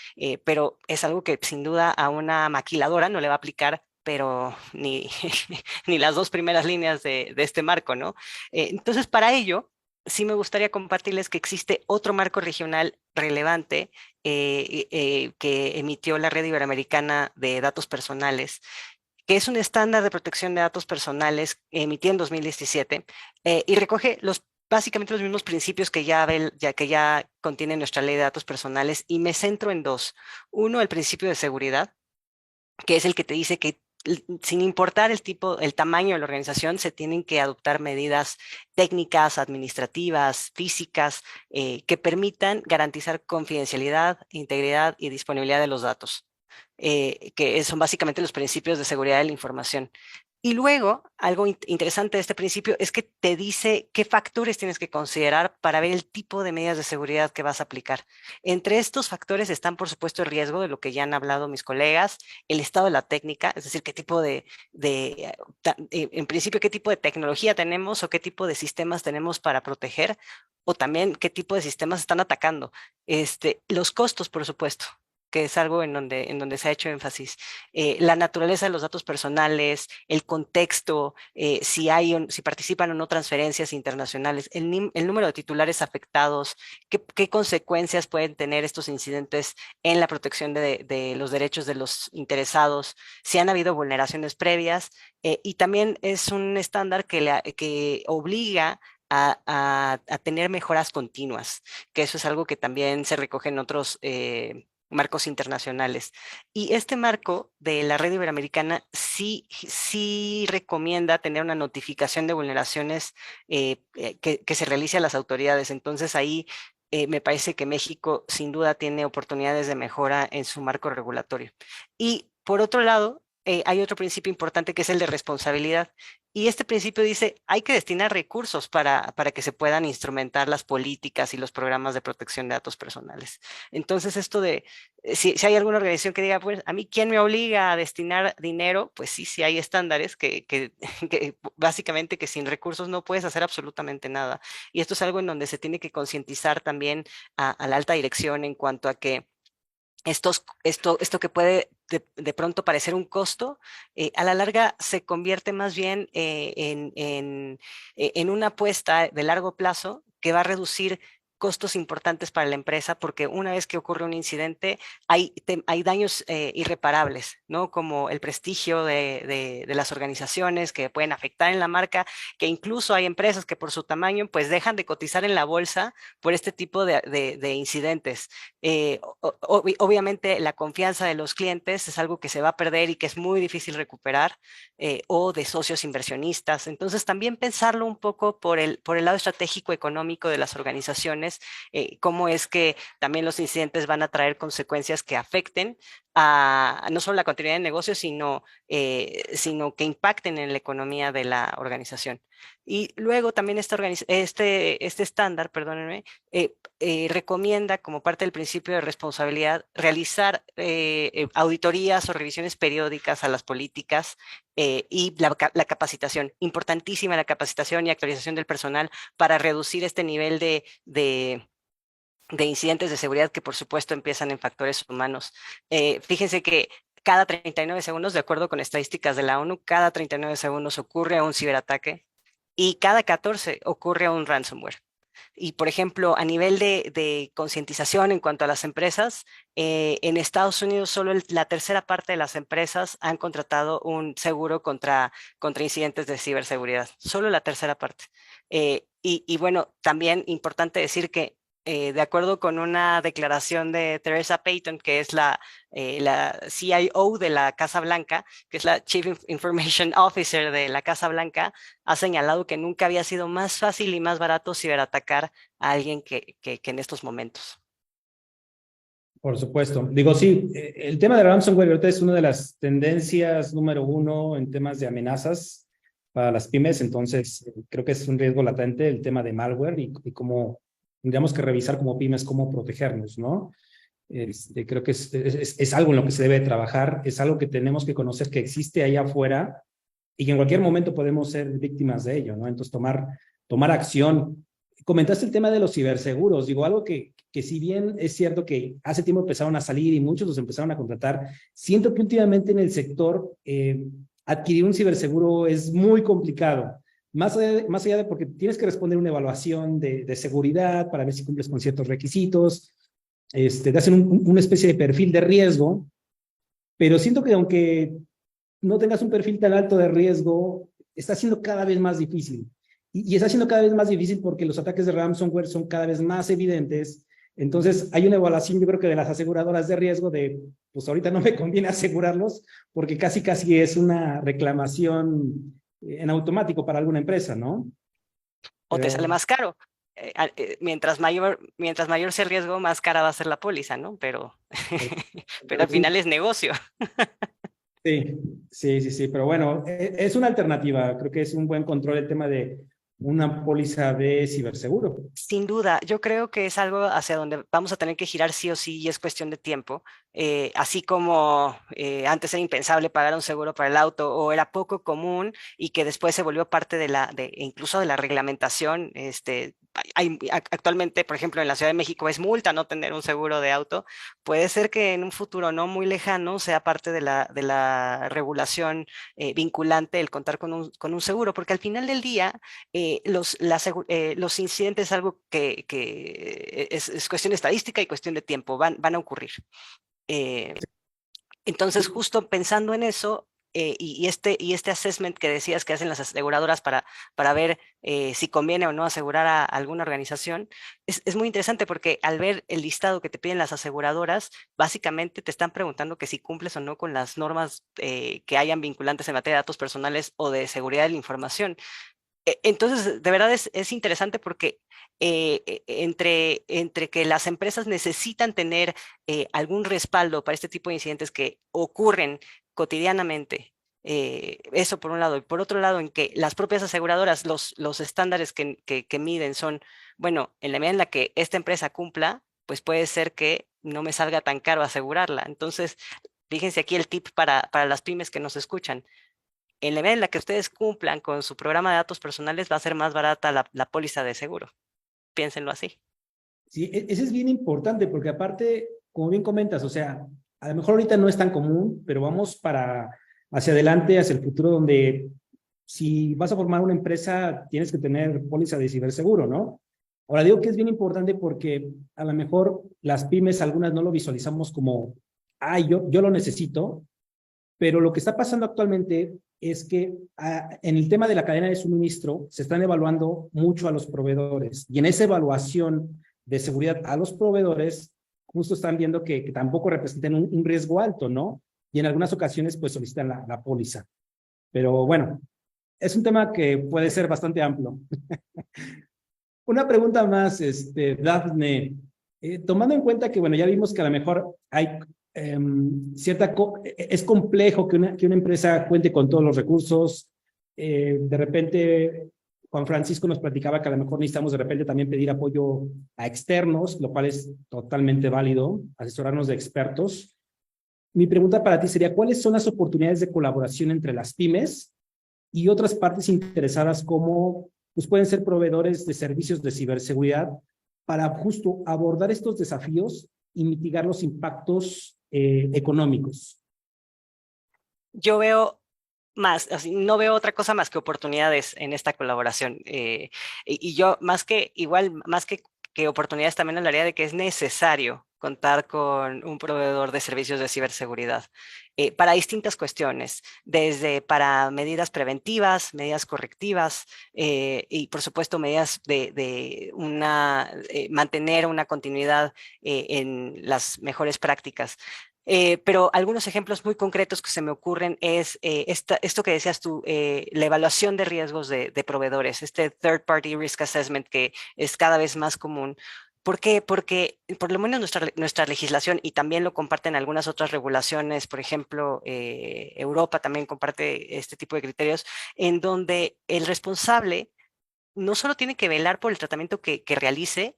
pero es algo que sin duda a una maquiladora no le va a aplicar, pero ni las dos primeras líneas de este marco, ¿no? Entonces, para ello, sí me gustaría compartirles que existe otro marco regional relevante que emitió la Red Iberoamericana de Datos Personales, que es un estándar de protección de datos personales emitido en 2017 y recoge básicamente los mismos principios que ya contiene nuestra ley de datos personales, y me centro en dos. Uno, el principio de seguridad, que es el que te dice que sin importar el tamaño de la organización, se tienen que adoptar medidas técnicas, administrativas, físicas, que permitan garantizar confidencialidad, integridad y disponibilidad de los datos, que son básicamente los principios de seguridad de la información. Y luego, algo interesante de este principio es que te dice qué factores tienes que considerar para ver el tipo de medidas de seguridad que vas a aplicar. Entre estos factores están, por supuesto, el riesgo, de lo que ya han hablado mis colegas, el estado de la técnica, es decir, qué tipo en principio, qué tipo de tecnología tenemos o qué tipo de sistemas tenemos para proteger, o también qué tipo de sistemas están atacando. Los costos, por supuesto, que es algo en donde se ha hecho énfasis, la naturaleza de los datos personales, el contexto, si participan o no transferencias internacionales, el número de titulares afectados, qué consecuencias pueden tener estos incidentes en la protección de los derechos de los interesados, si han habido vulneraciones previas, y también es un estándar que obliga a tener mejoras continuas, que eso es algo que también se recoge en otros marcos internacionales. Y este marco de la Red Iberoamericana sí recomienda tener una notificación de vulneraciones que se realice a las autoridades. Entonces ahí me parece que México sin duda tiene oportunidades de mejora en su marco regulatorio. Y por otro lado, hay otro principio importante, que es el de responsabilidad. Y este principio dice, hay que destinar recursos para que se puedan instrumentar las políticas y los programas de protección de datos personales. Entonces, esto de, si hay alguna organización que diga, pues, ¿a mí quién me obliga a destinar dinero? Pues sí hay estándares que básicamente que sin recursos no puedes hacer absolutamente nada. Y esto es algo en donde se tiene que concientizar también a la alta dirección en cuanto a que esto que puede de pronto parecer un costo, a la larga se convierte más bien en una apuesta de largo plazo que va a reducir costos importantes para la empresa, porque una vez que ocurre un incidente hay daños irreparables, ¿no? Como el prestigio de las organizaciones, que pueden afectar en la marca, que incluso hay empresas que por su tamaño pues dejan de cotizar en la bolsa por este tipo de incidentes. Obviamente la confianza de los clientes es algo que se va a perder y que es muy difícil recuperar, o de socios inversionistas. Entonces también pensarlo un poco por el lado estratégico económico de las organizaciones, cómo es que también los incidentes van a traer consecuencias que afecten a no solo la continuidad del negocio, sino que impacten en la economía de la organización. Y luego también este estándar, perdónenme, recomienda como parte del principio de responsabilidad realizar auditorías o revisiones periódicas a las políticas y la capacitación. Importantísima la capacitación y actualización del personal para reducir este nivel de incidentes de seguridad que por supuesto empiezan en factores humanos. Fíjense que cada 39 segundos, de acuerdo con estadísticas de la ONU, cada 39 segundos ocurre un ciberataque y cada 14 ocurre un ransomware. Y, por ejemplo, a nivel de concientización en cuanto a las empresas, en Estados Unidos solo la tercera parte de las empresas han contratado un seguro contra incidentes de ciberseguridad. Solo la tercera parte. Y bueno, también importante decir que de acuerdo con una declaración de Teresa Payton, que es la CIO de la Casa Blanca, que es la Chief Information Officer de la Casa Blanca, ha señalado que nunca había sido más fácil y más barato ciberatacar a alguien que en estos momentos. Por supuesto. Digo, sí, el tema de ransomware ahorita es una de las tendencias número uno en temas de amenazas para las pymes, entonces creo que es un riesgo latente el tema de malware y cómo tendríamos que revisar como pymes cómo protegernos, ¿no? Creo que es algo en lo que se debe trabajar, es algo que tenemos que conocer que existe allá afuera y que en cualquier momento podemos ser víctimas de ello, ¿no? Entonces tomar acción. Comentaste el tema de los ciberseguros, digo, algo que si bien es cierto que hace tiempo empezaron a salir y muchos los empezaron a contratar, siento que últimamente en el sector adquirir un ciberseguro es muy complicado. Más allá de porque tienes que responder una evaluación de seguridad para ver si cumples con ciertos requisitos, te hacen una especie de perfil de riesgo, pero siento que aunque no tengas un perfil tan alto de riesgo, está siendo cada vez más difícil. Y está siendo cada vez más difícil porque los ataques de ransomware son cada vez más evidentes. Entonces, hay una evaluación, yo creo que de las aseguradoras de riesgo de, pues ahorita no me conviene asegurarlos porque casi es una reclamación en automático para alguna empresa, ¿no? O te sale más caro. Mientras mayor sea el riesgo, más cara va a ser la póliza, ¿no? Pero al final es negocio. Sí, pero bueno, es una alternativa. Creo que es un buen control el tema de una póliza de ciberseguro. Sin duda, yo creo que es algo hacia donde vamos a tener que girar sí o sí y es cuestión de tiempo. Así como antes era impensable pagar un seguro para el auto o era poco común y que después se volvió parte incluso de la reglamentación. Actualmente, por ejemplo, en la Ciudad de México es multa no tener un seguro de auto. Puede ser que en un futuro no muy lejano sea parte de la regulación vinculante el contar con un seguro, porque al final del día los incidentes es algo que es cuestión de estadística y cuestión de tiempo, van a ocurrir. Entonces, justo pensando en eso, y este assessment que decías que hacen las aseguradoras para ver si conviene o no asegurar a alguna organización, es muy interesante porque al ver el listado que te piden las aseguradoras, básicamente te están preguntando que si cumples o no con las normas que hayan vinculantes en materia de datos personales o de seguridad de la información. Entonces, de verdad es interesante porque entre que las empresas necesitan tener algún respaldo para este tipo de incidentes que ocurren cotidianamente, eso por un lado, y por otro lado, en que las propias aseguradoras, los estándares que miden son, bueno, en la medida en la que esta empresa cumpla, pues puede ser que no me salga tan caro asegurarla. Entonces, fíjense aquí el tip para las pymes que nos escuchan. En la medida en la que ustedes cumplan con su programa de datos personales, va a ser más barata la póliza de seguro. Piénsenlo así. Sí, ese es bien importante porque aparte, como bien comentas, o sea, a lo mejor ahorita no es tan común, pero vamos hacia adelante, hacia el futuro donde si vas a formar una empresa, tienes que tener póliza de ciberseguro, ¿no? Ahora digo que es bien importante porque a lo mejor las pymes, algunas no lo visualizamos como, yo lo necesito, pero lo que está pasando actualmente es que en el tema de la cadena de suministro se están evaluando mucho a los proveedores y en esa evaluación de seguridad a los proveedores justo están viendo que tampoco representan un riesgo alto, ¿no? Y en algunas ocasiones pues solicitan la póliza. Pero bueno, es un tema que puede ser bastante amplio. Una pregunta más, Dafne. Tomando en cuenta que, bueno, ya vimos que a lo mejor hay es complejo que una empresa cuente con todos los recursos. De repente, Juan Francisco nos platicaba que a lo mejor necesitamos de repente también pedir apoyo a externos, lo cual es totalmente válido, asesorarnos de expertos. Mi pregunta para ti sería, ¿cuáles son las oportunidades de colaboración entre las pymes y otras partes interesadas como pues pueden ser proveedores de servicios de ciberseguridad para justo abordar estos desafíos y mitigar los impactos económicos? Yo veo más, así, no veo otra cosa más que oportunidades en esta colaboración. Y yo más que oportunidades también hablaría de que es necesario contar con un proveedor de servicios de ciberseguridad para distintas cuestiones, desde para medidas preventivas, medidas correctivas y por supuesto medidas de mantener una continuidad en las mejores prácticas. Pero algunos ejemplos muy concretos que se me ocurren es esto que decías tú, la evaluación de riesgos de proveedores, este third party risk assessment que es cada vez más común. ¿Por qué? Porque por lo menos nuestra legislación, y también lo comparten algunas otras regulaciones, por ejemplo, Europa también comparte este tipo de criterios, en donde el responsable no solo tiene que velar por el tratamiento que realice,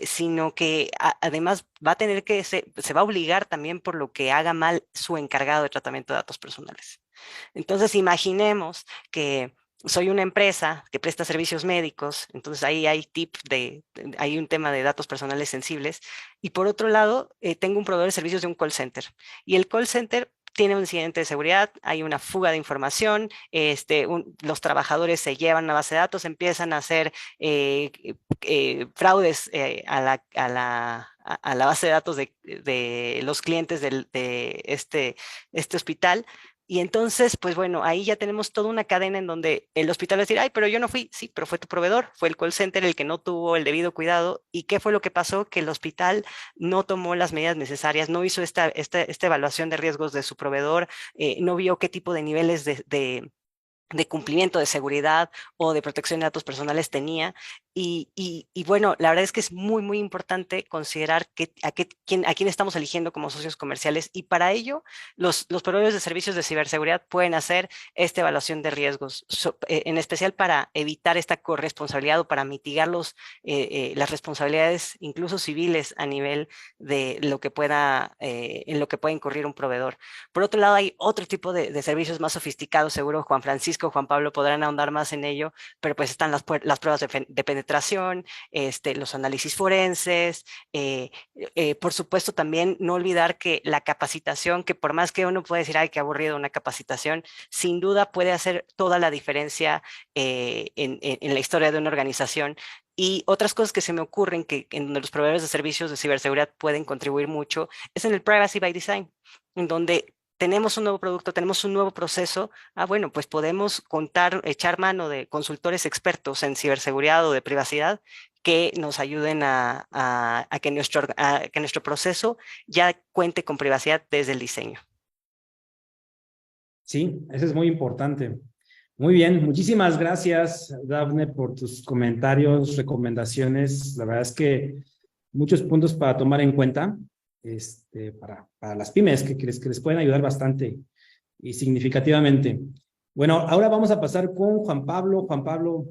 sino que además va a tener se va a obligar también por lo que haga mal su encargado de tratamiento de datos personales. Entonces, imaginemos que soy una empresa que presta servicios médicos, entonces ahí hay un tema de datos personales sensibles, y por otro lado, tengo un proveedor de servicios de un call center, y el call center tiene un incidente de seguridad, hay una fuga de información, los trabajadores se llevan una base de datos, empiezan a hacer fraudes a la base de datos de los clientes de este hospital. Y entonces, pues bueno, ahí ya tenemos toda una cadena en donde el hospital va a decir, ay, pero yo no fui. Sí, pero fue tu proveedor, fue el call center el que no tuvo el debido cuidado. ¿Y qué fue lo que pasó? Que el hospital no tomó las medidas necesarias, no hizo esta evaluación de riesgos de su proveedor, no vio qué tipo de niveles de cumplimiento de seguridad o de protección de datos personales tenía. Y bueno, la verdad es que es muy, muy importante considerar a quién estamos eligiendo como socios comerciales, y para ello los proveedores de servicios de ciberseguridad pueden hacer esta evaluación de riesgos, en especial para evitar esta corresponsabilidad o para mitigar las responsabilidades incluso civiles a nivel de lo que en lo que pueda incurrir un proveedor. Por otro lado, hay otro tipo de servicios más sofisticados, seguro Juan Francisco, Juan Pablo podrán ahondar más en ello, pero pues están las pruebas de penetración, los análisis forenses, por supuesto también no olvidar que la capacitación, que por más que uno puede decir, ay, qué aburrido una capacitación, sin duda puede hacer toda la diferencia en la historia de una organización. Y otras cosas que se me ocurren en donde los proveedores de servicios de ciberseguridad pueden contribuir mucho es en el Privacy by Design, en donde tenemos un nuevo producto, tenemos un nuevo proceso, bueno, pues podemos echar mano de consultores expertos en ciberseguridad o de privacidad que nos ayuden a que nuestro proceso ya cuente con privacidad desde el diseño. Sí, eso es muy importante. Muy bien, muchísimas gracias, Dafne, por tus comentarios, recomendaciones. La verdad es que muchos puntos para tomar en cuenta. Para las pymes que les pueden ayudar bastante y significativamente. Bueno, ahora vamos a pasar con Juan Pablo. Juan Pablo,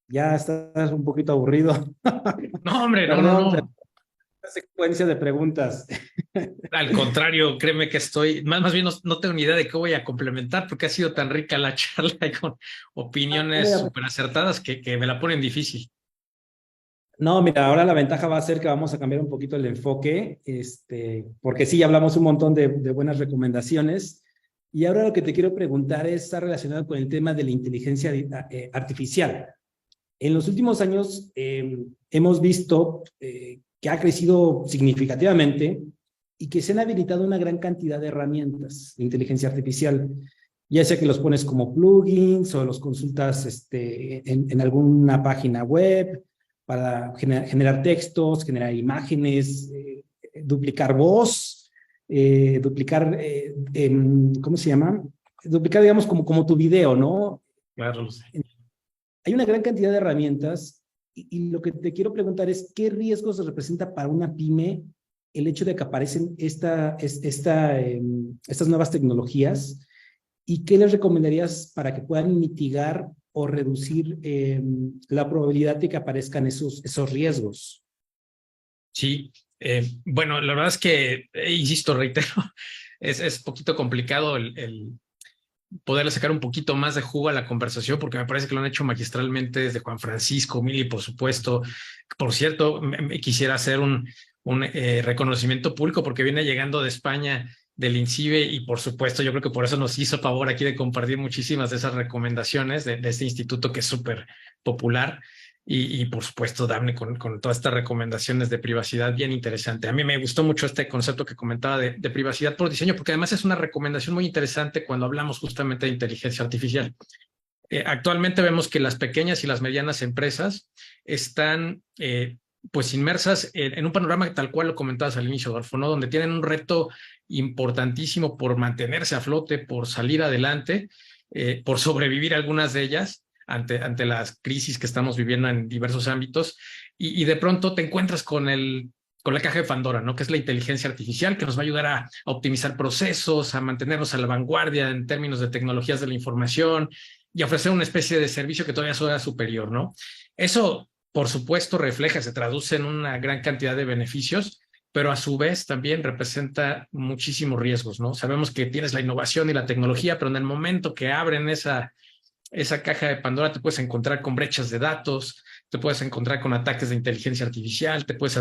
ya estás un poquito aburrido. No, hombre, Perdón, no. Una secuencia de preguntas. Al contrario, créeme que más bien no tengo ni idea de qué voy a complementar porque ha sido tan rica la charla y con opiniones súper acertadas que me la ponen difícil. No, mira, ahora la ventaja va a ser que vamos a cambiar un poquito el enfoque, porque sí, ya hablamos un montón de buenas recomendaciones, y ahora lo que te quiero preguntar está relacionado con el tema de la inteligencia artificial. En los últimos años hemos visto que ha crecido significativamente y que se han habilitado una gran cantidad de herramientas de inteligencia artificial, ya sea que los pones como plugins o los consultas en alguna página web, para generar textos, generar imágenes, duplicar voz, duplicar, ¿cómo se llama? Duplicar, digamos, como tu video, ¿no? Claro, lo sé. Hay una gran cantidad de herramientas y lo que te quiero preguntar es, ¿qué riesgos representa para una pyme el hecho de que aparecen estas nuevas tecnologías y qué les recomendarías para que puedan mitigar o reducir la probabilidad de que aparezcan esos riesgos? Sí, bueno, la verdad es que, insisto, reitero, es poquito complicado el poderle sacar un poquito más de jugo a la conversación, porque me parece que lo han hecho magistralmente desde Juan Francisco, Mili, por supuesto. Por cierto, quisiera hacer un reconocimiento público porque viene llegando de España, del INCIBE, y por supuesto yo creo que por eso nos hizo favor aquí de compartir muchísimas de esas recomendaciones de este instituto que es súper popular. Y por supuesto, Dafne, con todas estas recomendaciones de privacidad bien interesante. A mí me gustó mucho este concepto que comentaba de privacidad por diseño, porque además es una recomendación muy interesante cuando hablamos justamente de inteligencia artificial. Actualmente vemos que las pequeñas y las medianas empresas están pues inmersas en un panorama tal cual lo comentabas al inicio, Adolfo, ¿no? Donde tienen un reto importantísimo por mantenerse a flote, por salir adelante, por sobrevivir algunas de ellas ante las crisis que estamos viviendo en diversos ámbitos, y de pronto te encuentras con la caja de Pandora, ¿no? Que es la inteligencia artificial, que nos va a ayudar a optimizar procesos, a mantenernos a la vanguardia en términos de tecnologías de la información y a ofrecer una especie de servicio que todavía sea superior, ¿no? Eso, por supuesto, se traduce en una gran cantidad de beneficios, pero a su vez también representa muchísimos riesgos, ¿no? Sabemos que tienes la innovación y la tecnología, pero en el momento que abren esa caja de Pandora te puedes encontrar con brechas de datos, te puedes encontrar con ataques de inteligencia artificial, te puedes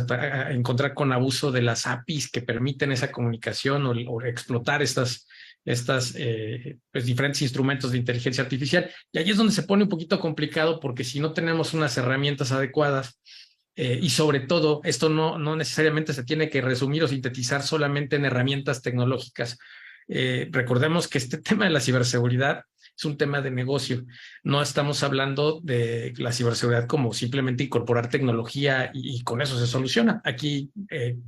encontrar con abuso de las APIs que permiten esa comunicación o explotar estas pues diferentes instrumentos de inteligencia artificial. Y ahí es donde se pone un poquito complicado, porque si no tenemos unas herramientas adecuadas, y sobre todo, esto no necesariamente se tiene que resumir o sintetizar solamente en herramientas tecnológicas. Recordemos que este tema de la ciberseguridad es un tema de negocio. No estamos hablando de la ciberseguridad como simplemente incorporar tecnología y con eso se soluciona. Aquí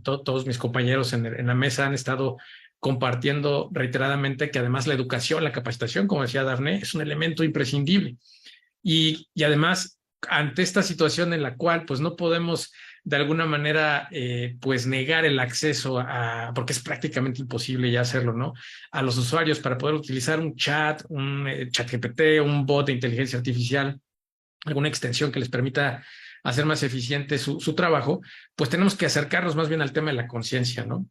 todos mis compañeros en la mesa han estado compartiendo reiteradamente que además la educación, la capacitación, como decía Dafne, es un elemento imprescindible. Y además, ante esta situación en la cual pues no podemos de alguna manera pues negar el acceso porque es prácticamente imposible ya hacerlo, ¿no? A los usuarios para poder utilizar un chat GPT, un bot de inteligencia artificial, alguna extensión que les permita hacer más eficiente su trabajo, pues tenemos que acercarnos más bien al tema de la conciencia, ¿no?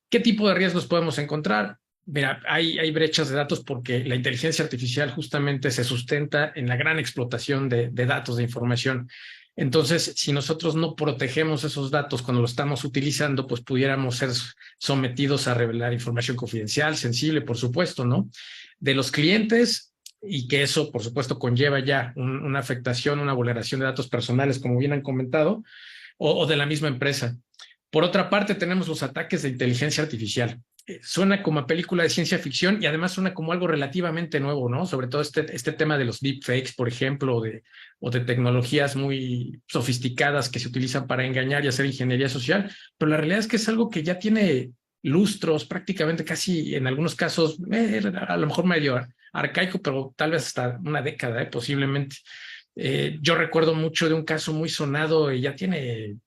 ¿Qué tipo de riesgos podemos encontrar? Mira, hay brechas de datos porque la inteligencia artificial justamente se sustenta en la gran explotación de datos, de información. Entonces, si nosotros no protegemos esos datos cuando lo estamos utilizando, pues pudiéramos ser sometidos a revelar información confidencial, sensible, por supuesto, ¿no? De los clientes, y que eso, por supuesto, conlleva ya una afectación, una vulneración de datos personales, como bien han comentado, o de la misma empresa. Por otra parte, tenemos los ataques de inteligencia artificial. Suena como a película de ciencia ficción y además suena como algo relativamente nuevo, ¿no? Sobre todo este tema de los deepfakes, por ejemplo, o de tecnologías muy sofisticadas que se utilizan para engañar y hacer ingeniería social, pero la realidad es que es algo que ya tiene lustros, prácticamente casi en algunos casos, a lo mejor medio arcaico, pero tal vez hasta una década, posiblemente. Yo recuerdo mucho de un caso muy sonado, y ya tiene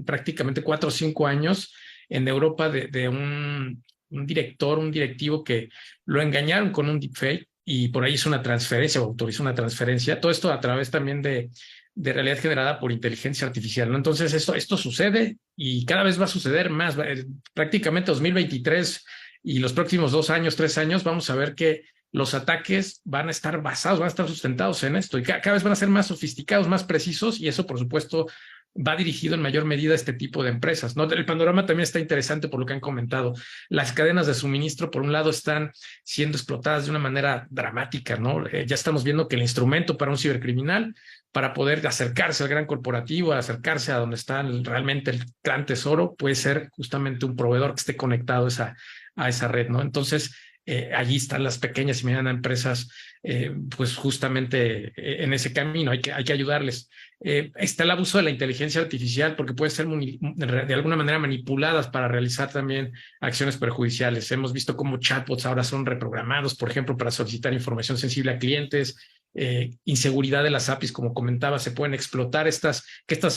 prácticamente 4 o 5 años, en Europa, de un directivo que lo engañaron con un deepfake y por ahí hizo una transferencia o autorizó una transferencia. Todo esto a través también de realidad generada por inteligencia artificial, ¿no? Entonces esto sucede y cada vez va a suceder más. Prácticamente 2023 y los próximos 2 años, 3 años, vamos a ver que los ataques van a estar basados, van a estar sustentados en esto y cada vez van a ser más sofisticados, más precisos, y eso, por supuesto, va dirigido en mayor medida a este tipo de empresas, ¿no? El panorama también está interesante por lo que han comentado. Las cadenas de suministro, por un lado, están siendo explotadas de una manera dramática, ¿no? Ya estamos viendo que el instrumento para un cibercriminal, para poder acercarse al gran corporativo, acercarse a donde está realmente el gran tesoro, puede ser justamente un proveedor que esté conectado a esa red, ¿no? Entonces, allí están las pequeñas y medianas empresas, pues justamente en ese camino hay que ayudarles. Está el abuso de la inteligencia artificial porque puede ser de alguna manera manipuladas para realizar también acciones perjudiciales. Hemos visto cómo chatbots ahora son reprogramados, por ejemplo, para solicitar información sensible a clientes. Inseguridad de las APIs, como comentaba, se pueden explotar estas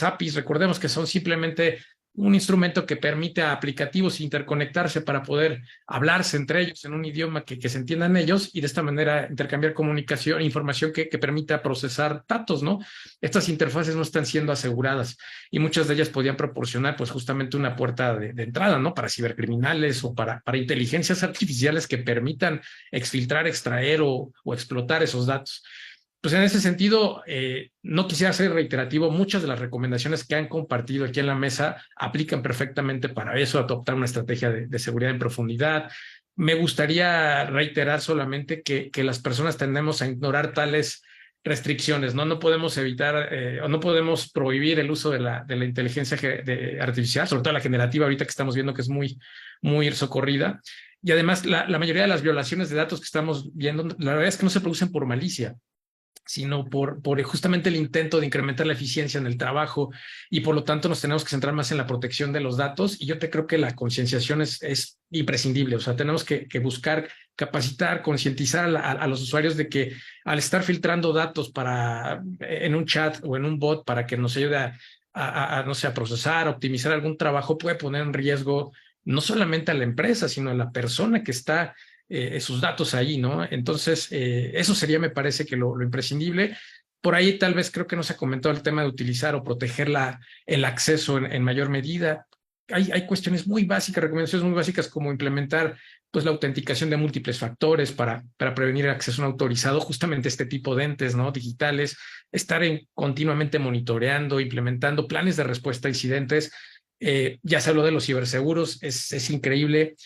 APIs, recordemos que son simplemente un instrumento que permite a aplicativos interconectarse para poder hablarse entre ellos en un idioma que se entiendan ellos y de esta manera intercambiar comunicación, información que permita procesar datos, ¿no? Estas interfaces no están siendo aseguradas y muchas de ellas podían proporcionar pues justamente una puerta de entrada, ¿no? Para cibercriminales o para inteligencias artificiales que permitan exfiltrar, extraer o explotar esos datos. Pues en ese sentido, no quisiera ser reiterativo, muchas de las recomendaciones que han compartido aquí en la mesa aplican perfectamente para eso, adoptar una estrategia de seguridad en profundidad. Me gustaría reiterar solamente que las personas tendemos a ignorar tales restricciones, ¿no? No podemos evitar o no podemos prohibir el uso de la inteligencia artificial, sobre todo la generativa ahorita que estamos viendo que es muy socorrida. Y además, la mayoría de las violaciones de datos que estamos viendo, la verdad es que no se producen por malicia, sino por justamente el intento de incrementar la eficiencia en el trabajo y por lo tanto nos tenemos que centrar más en la protección de los datos y yo creo que la concienciación es imprescindible, o sea, tenemos que buscar capacitar, concientizar a los usuarios de que al estar filtrando datos en un chat o en un bot para que nos ayude no sé, a procesar, optimizar algún trabajo, puede poner en riesgo no solamente a la empresa, sino a la persona que está sus datos ahí, ¿no? Entonces, eso sería, me parece, que lo imprescindible. Por ahí tal vez creo que no se ha comentado el tema de utilizar o proteger el acceso en mayor medida. Hay cuestiones muy básicas, recomendaciones muy básicas como implementar pues la autenticación de múltiples factores para prevenir el acceso no autorizado, justamente este tipo de entes, ¿no? Digitales, estar continuamente monitoreando, implementando planes de respuesta a incidentes. Ya se habló de los ciberseguros, es increíble,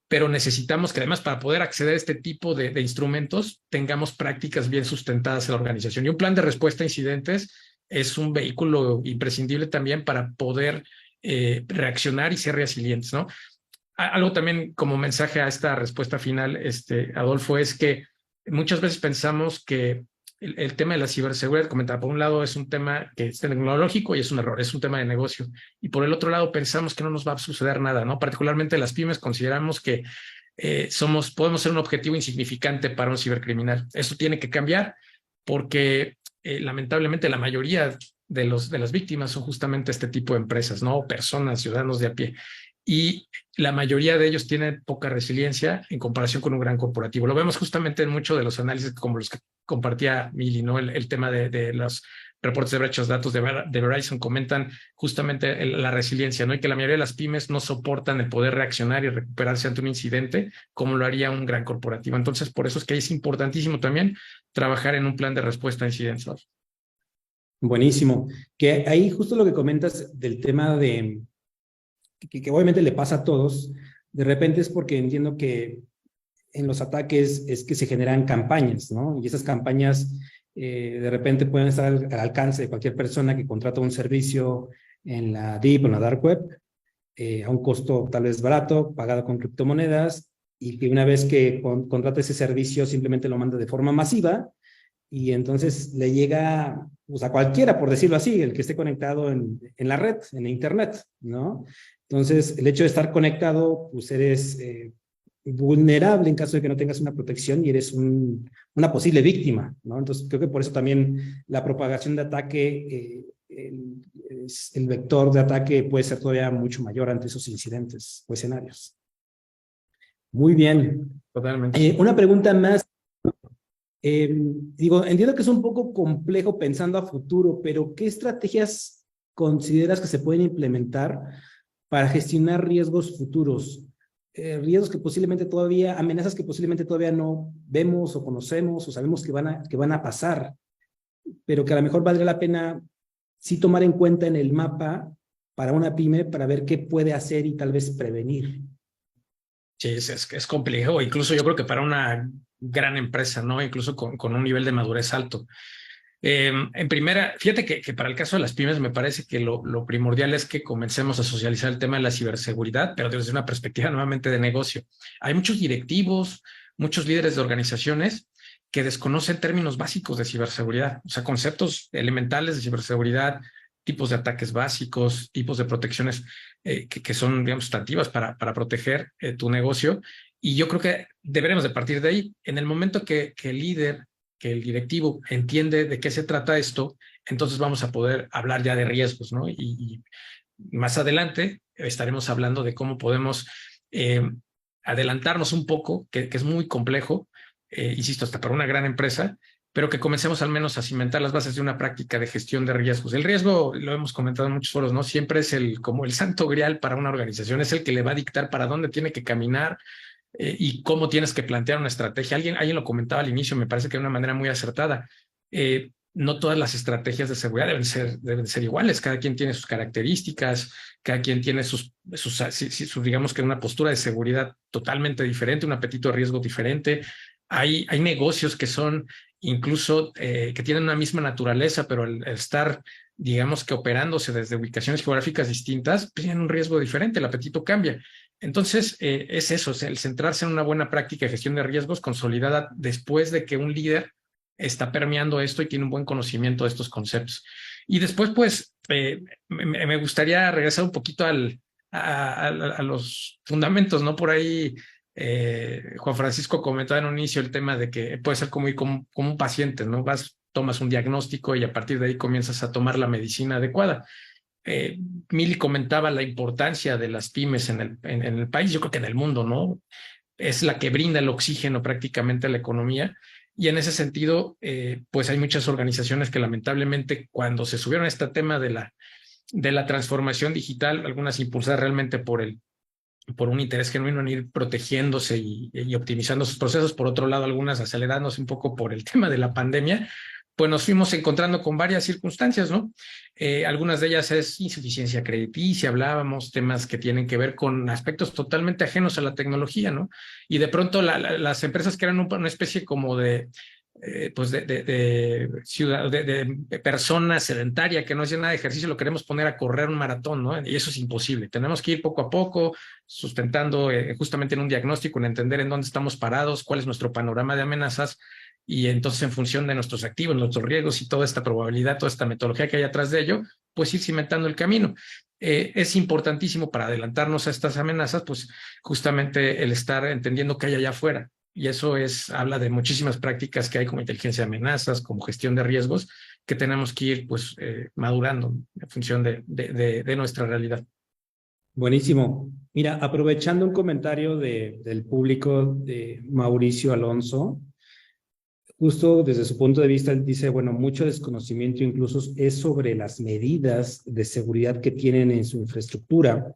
pero necesitamos que además para poder acceder a este tipo de instrumentos tengamos prácticas bien sustentadas en la organización. Y un plan de respuesta a incidentes es un vehículo imprescindible también para poder reaccionar y ser resilientes, ¿no? Algo también como mensaje a esta respuesta final, Adolfo, es que muchas veces pensamos que el tema de la ciberseguridad, comentaba, por un lado es un tema que es tecnológico y es un error, es un tema de negocio. Y por el otro lado pensamos que no nos va a suceder nada, ¿no? Particularmente las pymes consideramos que podemos ser un objetivo insignificante para un cibercriminal. Eso tiene que cambiar porque lamentablemente la mayoría de las víctimas son justamente este tipo de empresas, ¿no? Personas, ciudadanos de a pie. Y la mayoría de ellos tienen poca resiliencia en comparación con un gran corporativo. Lo vemos justamente en muchos de los análisis como los que compartía Mili, ¿no? El tema de los reportes de brechas de datos de Verizon comentan justamente la resiliencia, ¿no? Y que la mayoría de las pymes no soportan el poder reaccionar y recuperarse ante un incidente como lo haría un gran corporativo. Entonces, por eso es que es importantísimo también trabajar en un plan de respuesta a incidentes. Buenísimo. Que ahí justo lo que comentas del tema de que obviamente le pasa a todos, de repente es porque entiendo que en los ataques es que se generan campañas, ¿no? Y esas campañas de repente pueden estar al alcance de cualquier persona que contrata un servicio en la Deep o en la Dark Web, a un costo tal vez barato, pagado con criptomonedas, y que una vez que contrata ese servicio simplemente lo manda de forma masiva, y entonces le llega pues, a cualquiera, por decirlo así, el que esté conectado en la red, en internet, ¿no? Entonces, el hecho de estar conectado, pues eres vulnerable en caso de que no tengas una protección y eres una posible víctima, ¿no? Entonces, creo que por eso también la propagación de ataque, el vector de ataque puede ser todavía mucho mayor ante esos incidentes o escenarios. Muy bien. Totalmente. Una pregunta más. Entiendo que es un poco complejo pensando a futuro, pero ¿qué estrategias consideras que se pueden implementar para gestionar riesgos futuros? Riesgos que posiblemente todavía, amenazas que posiblemente todavía no vemos o conocemos o sabemos que van a pasar, pero que a lo mejor valdría la pena sí tomar en cuenta en el mapa para una pyme para ver qué puede hacer y tal vez prevenir. Sí, es complejo, incluso yo creo que para una gran empresa, ¿no? Incluso con un nivel de madurez alto. En primera, fíjate que para el caso de las pymes me parece que lo primordial es que comencemos a socializar el tema de la ciberseguridad, pero desde una perspectiva nuevamente de negocio. Hay muchos directivos, muchos líderes de organizaciones que desconocen términos básicos de ciberseguridad, o sea, conceptos elementales de ciberseguridad, tipos de ataques básicos, tipos de protecciones que son, digamos, sustantivas para proteger tu negocio. Y yo creo que deberemos de partir de ahí. En el momento que el líder, que el directivo entiende de qué se trata esto, entonces vamos a poder hablar ya de riesgos, ¿no? Y más adelante estaremos hablando de cómo podemos adelantarnos un poco, que es muy complejo, insisto, hasta para una gran empresa, pero que comencemos al menos a cimentar las bases de una práctica de gestión de riesgos. El riesgo, lo hemos comentado en muchos foros, ¿no? Siempre es como el santo grial para una organización, es el que le va a dictar para dónde tiene que caminar y cómo tienes que plantear una estrategia. Alguien lo comentaba al inicio, me parece que de una manera muy acertada. No todas las estrategias de seguridad deben ser iguales, cada quien tiene sus características, cada quien tiene sus digamos que una postura de seguridad totalmente diferente, un apetito de riesgo diferente. Hay negocios que son incluso que tienen una misma naturaleza, pero el estar, digamos que operándose desde ubicaciones geográficas distintas, pues tienen un riesgo diferente, el apetito cambia. Entonces, es eso, es el centrarse en una buena práctica de gestión de riesgos consolidada después de que un líder está permeando esto y tiene un buen conocimiento de estos conceptos. Y después, pues, me gustaría regresar un poquito a los fundamentos, ¿no? Por ahí Juan Francisco comentaba en un inicio el tema de que puede ser como un paciente, ¿no? Tomas un diagnóstico y a partir de ahí comienzas a tomar la medicina adecuada. Mili comentaba la importancia de las pymes en el país, yo creo que en el mundo, ¿no? Es la que brinda el oxígeno prácticamente a la economía. Y en ese sentido, pues hay muchas organizaciones que lamentablemente cuando se subieron a este tema de la transformación digital, algunas impulsadas realmente por un interés genuino en ir protegiéndose y optimizando sus procesos, por otro lado algunas acelerándose un poco por el tema de la pandemia, pues nos fuimos encontrando con varias circunstancias, ¿no? Algunas de ellas es insuficiencia crediticia, hablábamos, temas que tienen que ver con aspectos totalmente ajenos a la tecnología, ¿no? Y de pronto las empresas que eran una especie como de persona sedentaria que no hace nada de ejercicio, lo queremos poner a correr un maratón, ¿no? Y eso es imposible. Tenemos que ir poco a poco, sustentando justamente en un diagnóstico, en entender en dónde estamos parados, cuál es nuestro panorama de amenazas, y entonces en función de nuestros activos, nuestros riesgos y toda esta probabilidad, toda esta metodología que hay atrás de ello, pues ir cimentando el camino. Es importantísimo para adelantarnos a estas amenazas, pues justamente el estar entendiendo qué hay allá afuera. Y eso habla de muchísimas prácticas que hay como inteligencia de amenazas, como gestión de riesgos, que tenemos que ir pues madurando en función de nuestra realidad. Buenísimo. Mira, aprovechando un comentario del público de Mauricio Alonso, justo desde su punto de vista, él dice, bueno, mucho desconocimiento incluso es sobre las medidas de seguridad que tienen en su infraestructura.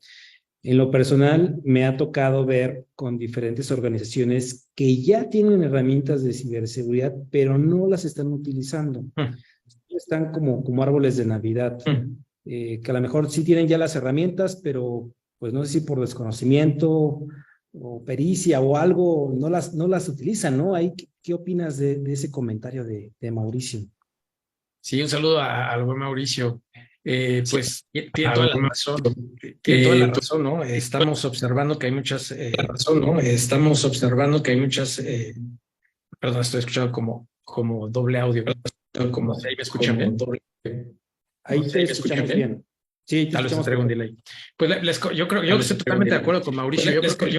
En lo personal, me ha tocado ver con diferentes organizaciones que ya tienen herramientas de ciberseguridad, pero no las están utilizando. Están como árboles de Navidad, que a lo mejor sí tienen ya las herramientas, pero pues no sé si por desconocimiento o pericia o algo, no las utilizan, ¿no? ¿Qué opinas de ese comentario de Mauricio? Sí, un saludo al buen Mauricio. Pues tiene toda la razón. Tiene toda la razón, ¿no? Estamos observando que hay muchas perdón, estoy escuchando como doble audio. Como ahí me escuchan bien. Ahí te escuchamos bien. Sí, tal vez traigo un delay. Pues yo estoy totalmente de acuerdo con Mauricio. Yo estoy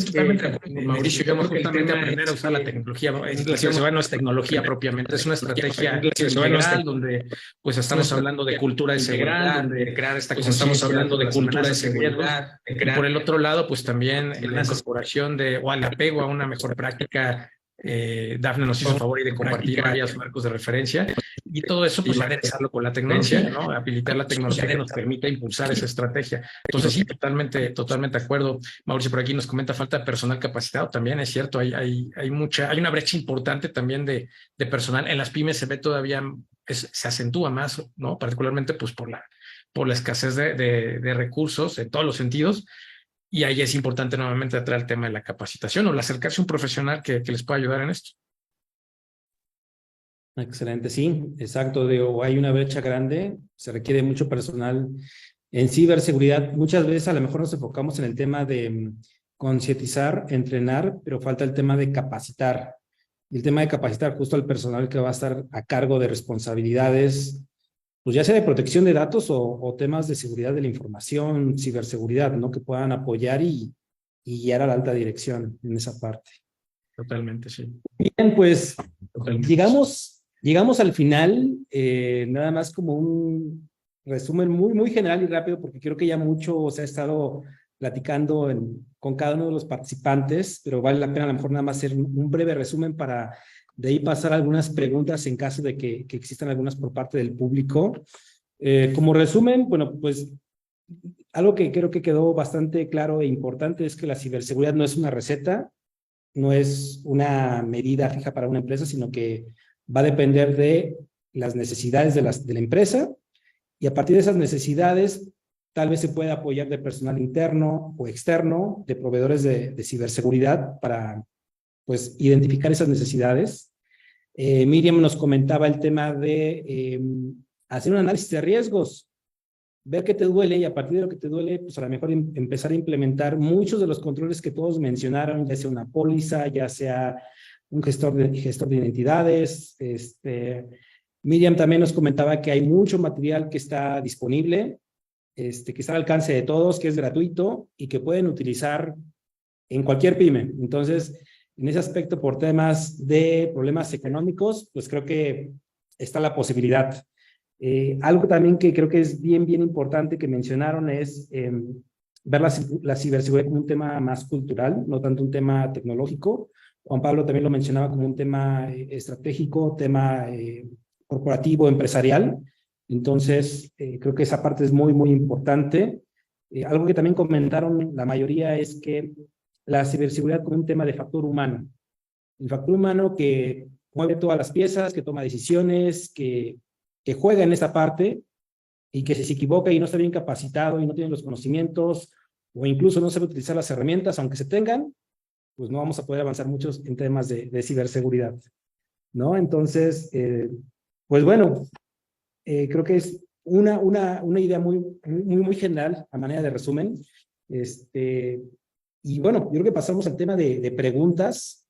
totalmente de acuerdo con Mauricio. Yo creo que justamente aprender a usar la tecnología. La ciberseguridad no es tecnología propiamente, es una estrategia integral donde pues estamos hablando de cultura de seguridad, de crear esta estamos hablando de cultura de seguridad. Y por el otro lado, pues también la incorporación o el apego a una mejor práctica. Dafne nos hizo favor de compartir varios marcos de referencia y todo eso pues aderezarlo con la tecnología, ¿no? Habilitar la tecnología que nos permita impulsar esa estrategia. Entonces sí, totalmente de acuerdo. Mauricio por aquí nos comenta falta de personal capacitado, también es cierto, hay una brecha importante también de personal. En las pymes se ve todavía, se acentúa más, ¿no? Particularmente pues por la escasez de recursos en todos los sentidos. Y ahí es importante nuevamente traer el tema de la capacitación o el acercarse a un profesional que les pueda ayudar en esto. Excelente, sí, exacto. Hay una brecha grande, se requiere mucho personal en ciberseguridad. Muchas veces a lo mejor nos enfocamos en el tema de concientizar, entrenar, pero falta el tema de capacitar. Y el tema de capacitar justo al personal que va a estar a cargo de responsabilidades, pues ya sea de protección de datos o temas de seguridad de la información, ciberseguridad, ¿no? Que puedan apoyar y guiar a la alta dirección en esa parte. Totalmente, sí. Bien, pues llegamos al final, nada más como resumen muy general y rápido, porque creo que ya mucho se ha estado platicando con cada uno de los participantes, pero vale la pena a lo mejor nada más hacer un breve resumen para de ahí pasar a algunas preguntas en caso de que existan algunas por parte del público. Como resumen, bueno, pues algo que creo que quedó bastante claro e importante es que la ciberseguridad no es una receta, no es una medida fija para una empresa, sino que va a depender de las necesidades de la empresa, y a partir de esas necesidades tal vez se pueda apoyar de personal interno o externo, de proveedores de ciberseguridad para pues identificar esas necesidades. Miriam nos comentaba el tema de hacer un análisis de riesgos, ver qué te duele, y a partir de lo que te duele, pues a lo mejor empezar a implementar muchos de los controles que todos mencionaron, ya sea una póliza, ya sea un gestor de identidades. Miriam también nos comentaba que hay mucho material que está disponible, que está al alcance de todos, que es gratuito y que pueden utilizar en cualquier pyme. Entonces, en ese aspecto, por temas de problemas económicos, pues creo que está la posibilidad. Algo también que creo que es bien importante que mencionaron es ver la ciberseguridad como un tema más cultural, no tanto un tema tecnológico. Juan Pablo también lo mencionaba como un tema estratégico, tema corporativo, empresarial. Entonces, creo que esa parte es muy importante. Algo que también comentaron la mayoría es que la ciberseguridad como un tema de factor humano. El factor humano que mueve todas las piezas, que toma decisiones, que juega en esa parte, y que si se equivoca y no está bien capacitado y no tiene los conocimientos, o incluso no sabe utilizar las herramientas, aunque se tengan, pues no vamos a poder avanzar muchos en temas de ciberseguridad, ¿no? Entonces, pues bueno, creo que es una idea muy general a manera de resumen. Y bueno, yo creo que pasamos al tema de preguntas.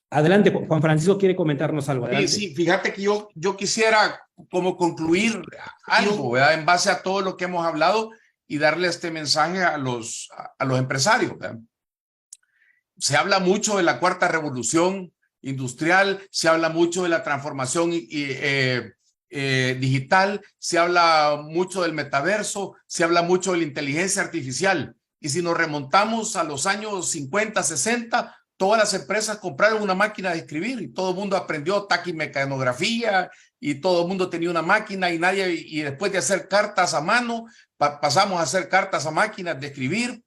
Adelante, Juan Francisco quiere comentarnos algo. Adelante. Sí, fíjate que yo quisiera como concluir algo, ¿verdad? En base a todo lo que hemos hablado, y darle este mensaje a los empresarios, ¿verdad? Se habla mucho de la cuarta revolución industrial, se habla mucho de la transformación digital, se habla mucho del metaverso, se habla mucho de la inteligencia artificial. Y si nos remontamos a los años 50, 60, todas las empresas compraron una máquina de escribir y todo el mundo aprendió taquimecanografía y todo el mundo tenía una máquina, y después de hacer cartas a mano, pasamos a hacer cartas a máquinas de escribir.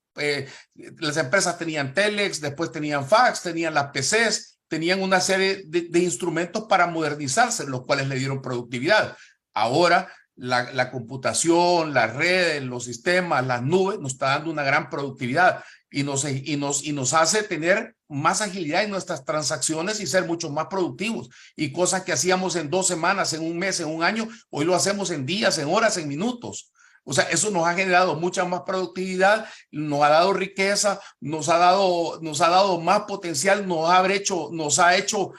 Las empresas tenían telex, después tenían fax, tenían las PCs, tenían una serie de instrumentos para modernizarse, los cuales le dieron productividad. Ahora la computación, las redes, los sistemas, las nubes nos está dando una gran productividad y nos hace tener más agilidad en nuestras transacciones y ser mucho más productivos. Y cosas que hacíamos en 2 semanas, en un mes, en un año, hoy lo hacemos en días, en horas, en minutos. O sea, eso nos ha generado mucha más productividad, nos ha dado riqueza, nos ha dado más potencial, nos ha hecho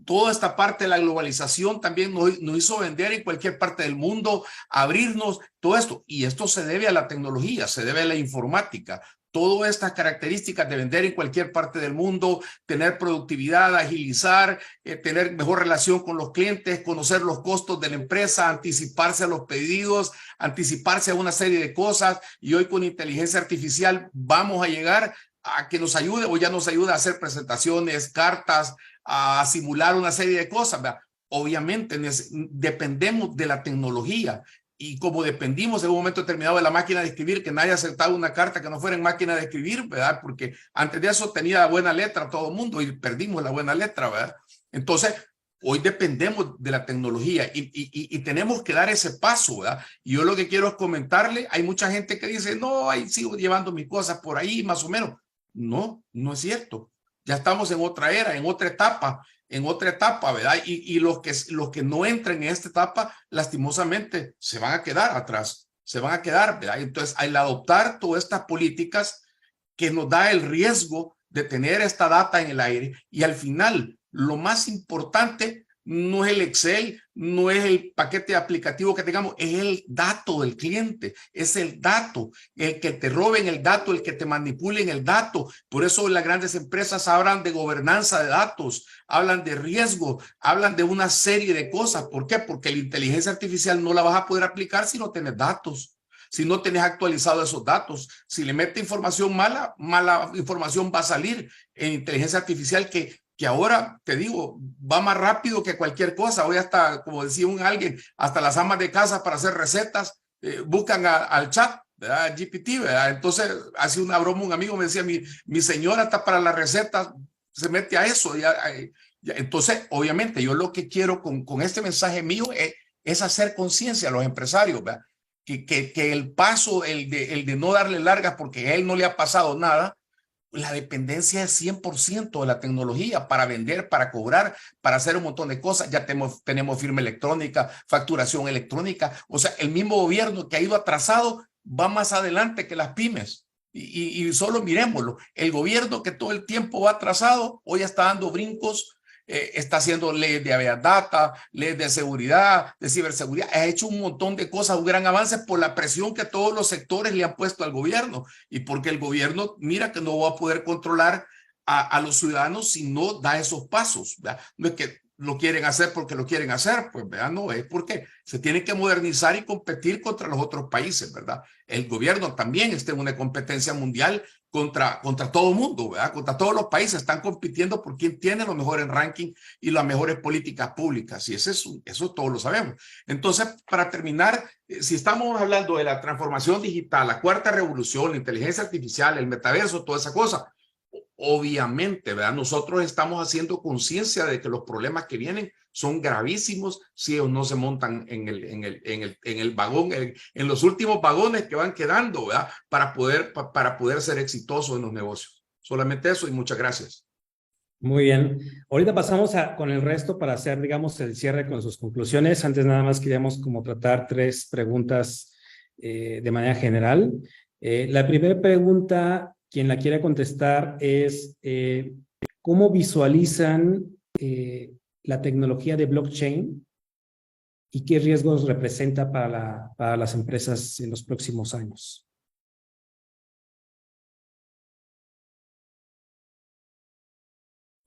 toda esta parte de la globalización, también nos hizo vender en cualquier parte del mundo, abrirnos, todo esto. Y esto se debe a la tecnología, se debe a la informática. Todas estas características de vender en cualquier parte del mundo, tener productividad, agilizar, tener mejor relación con los clientes, conocer los costos de la empresa, anticiparse a los pedidos, anticiparse a una serie de cosas. Y hoy con inteligencia artificial vamos a llegar a que nos ayude, o ya nos ayuda a hacer presentaciones, cartas, a simular una serie de cosas. Obviamente dependemos de la tecnología. Y como dependimos en un momento determinado de la máquina de escribir, que nadie aceptaba una carta que no fuera en máquina de escribir, ¿verdad? Porque antes de eso tenía buena letra todo el mundo y perdimos la buena letra, ¿verdad? Entonces, hoy dependemos de la tecnología y tenemos que dar ese paso, ¿verdad? Y yo lo que quiero es comentarle, hay mucha gente que dice, no, ahí sigo llevando mis cosas por ahí, más o menos. No, no es cierto. Ya estamos en otra era, en otra etapa, ¿verdad? Y los que no entren en esta etapa, lastimosamente, se van a quedar atrás, se van a quedar, ¿verdad? Entonces, al adoptar todas estas políticas que nos da el riesgo de tener esta data en el aire, y al final, lo más importante, no es el Excel, no es el paquete aplicativo que tengamos, es el dato del cliente, es el dato, el que te roben el dato, el que te manipulen el dato. Por eso las grandes empresas hablan de gobernanza de datos, hablan de riesgo, hablan de una serie de cosas. ¿Por qué? Porque la inteligencia artificial no la vas a poder aplicar si no tienes datos. Si no tenés actualizado esos datos, si le metes información mala, mala información va a salir en inteligencia artificial que ahora, te digo, va más rápido que cualquier cosa. Hoy hasta, como decía alguien, hasta las amas de casa para hacer recetas buscan al chat, ¿verdad? GPT, ¿verdad? Entonces, hace una broma un amigo me decía, mi señora está para las recetas, se mete a eso. Entonces, obviamente, yo lo que quiero con este mensaje mío es hacer conciencia a los empresarios, ¿verdad? Que el paso, el de no darle largas porque a él no le ha pasado nada, la dependencia es 100% de la tecnología para vender, para cobrar, para hacer un montón de cosas. Ya tenemos firma electrónica, facturación electrónica. O sea, el mismo gobierno que ha ido atrasado va más adelante que las pymes. Y solo miremoslo. El gobierno que todo el tiempo va atrasado, hoy está dando brincos. Está haciendo leyes de Big Data, leyes de seguridad, de ciberseguridad, ha hecho un montón de cosas, un gran avance por la presión que todos los sectores le han puesto al gobierno y porque el gobierno mira que no va a poder controlar a los ciudadanos si no da esos pasos, ¿verdad? No es que lo quieren hacer porque lo quieren hacer, pues ¿verdad? No, es porque se tiene que modernizar y competir contra los otros países, ¿verdad? El gobierno también está en una competencia mundial contra todo el mundo, ¿verdad? Contra todos los países, están compitiendo por quién tiene los mejores rankings y las mejores políticas públicas, y eso todos lo sabemos. Entonces, para terminar, si estamos hablando de la transformación digital, la cuarta revolución, la inteligencia artificial, el metaverso, toda esa cosa, obviamente, ¿verdad? Nosotros estamos haciendo conciencia de que los problemas que vienen son gravísimos si ellos no se montan en el vagón, en los últimos vagones que van quedando, ¿verdad? Para poder ser exitosos en los negocios. Solamente eso y muchas gracias. Muy bien. Ahorita pasamos con el resto para hacer, digamos, el cierre con sus conclusiones. Antes nada más queríamos como tratar 3 preguntas de manera general. La primera pregunta, quien la quiera contestar, es ¿cómo visualizan la tecnología de blockchain y qué riesgos representa para las empresas en los próximos años?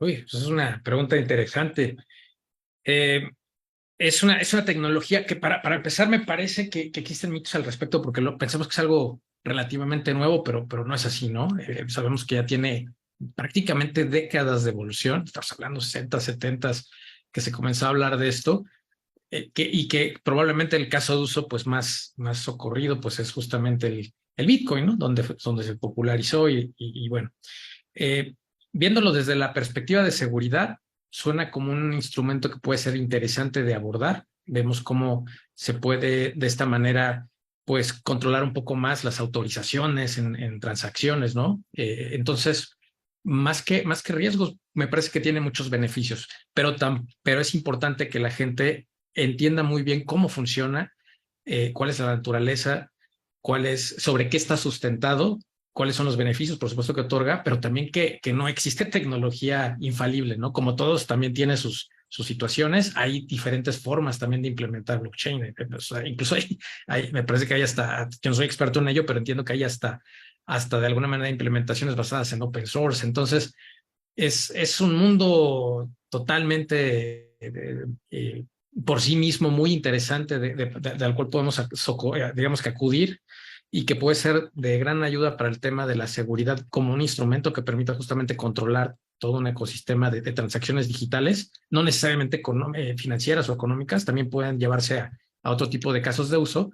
Uy, pues es una pregunta interesante. Es una tecnología que para empezar me parece que existen mitos al respecto porque pensamos que es algo relativamente nuevo, pero no es así, ¿no? Sabemos que ya tiene prácticamente décadas de evolución. Estamos hablando 60, 70 que se comenzó a hablar de esto y que probablemente el caso de uso pues más socorrido pues es justamente el Bitcoin, ¿no? Donde se popularizó y bueno. Viéndolo desde la perspectiva de seguridad, suena como un instrumento que puede ser interesante de abordar. Vemos cómo se puede de esta manera pues controlar un poco más las autorizaciones en transacciones, ¿no? Entonces, más que riesgos, me parece que tiene muchos beneficios, pero es importante que la gente entienda muy bien cómo funciona, cuál es la naturaleza, sobre qué está sustentado, cuáles son los beneficios, por supuesto, que otorga, pero también que no existe tecnología infalible, ¿no? Como todos también tiene sus situaciones, hay diferentes formas también de implementar blockchain. O sea, incluso me parece que hay hasta, yo no soy experto en ello, pero entiendo que hay hasta de alguna manera implementaciones basadas en open source. Entonces, es un mundo totalmente por sí mismo muy interesante al cual podemos, digamos que acudir y que puede ser de gran ayuda para el tema de la seguridad como un instrumento que permita justamente controlar todo un ecosistema de transacciones digitales, no necesariamente financieras o económicas, también pueden llevarse a otro tipo de casos de uso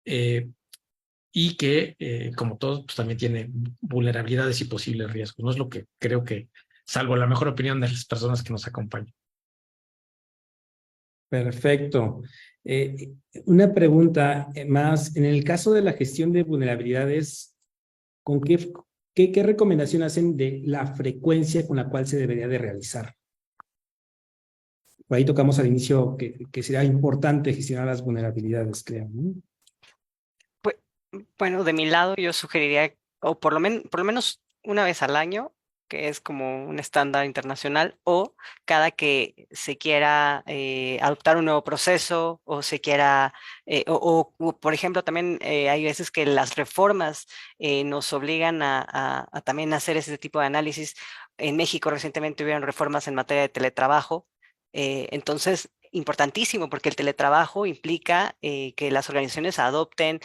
y que, como todo, pues también tiene vulnerabilidades y posibles riesgos. No es lo que creo que, salvo la mejor opinión de las personas que nos acompañan. Perfecto. Una pregunta más. En el caso de la gestión de vulnerabilidades, ¿con qué recomendación hacen de la frecuencia con la cual se debería de realizar? Por ahí tocamos al inicio que será importante gestionar las vulnerabilidades, creo, ¿no? Bueno, de mi lado yo sugeriría, o por lo menos una vez al año, que es como un estándar internacional, o cada que se quiera adoptar un nuevo proceso o se quiera, por ejemplo, también hay veces que las reformas nos obligan a también hacer ese tipo de análisis. En México recientemente hubieron reformas en materia de teletrabajo, entonces importantísimo porque el teletrabajo implica que las organizaciones adopten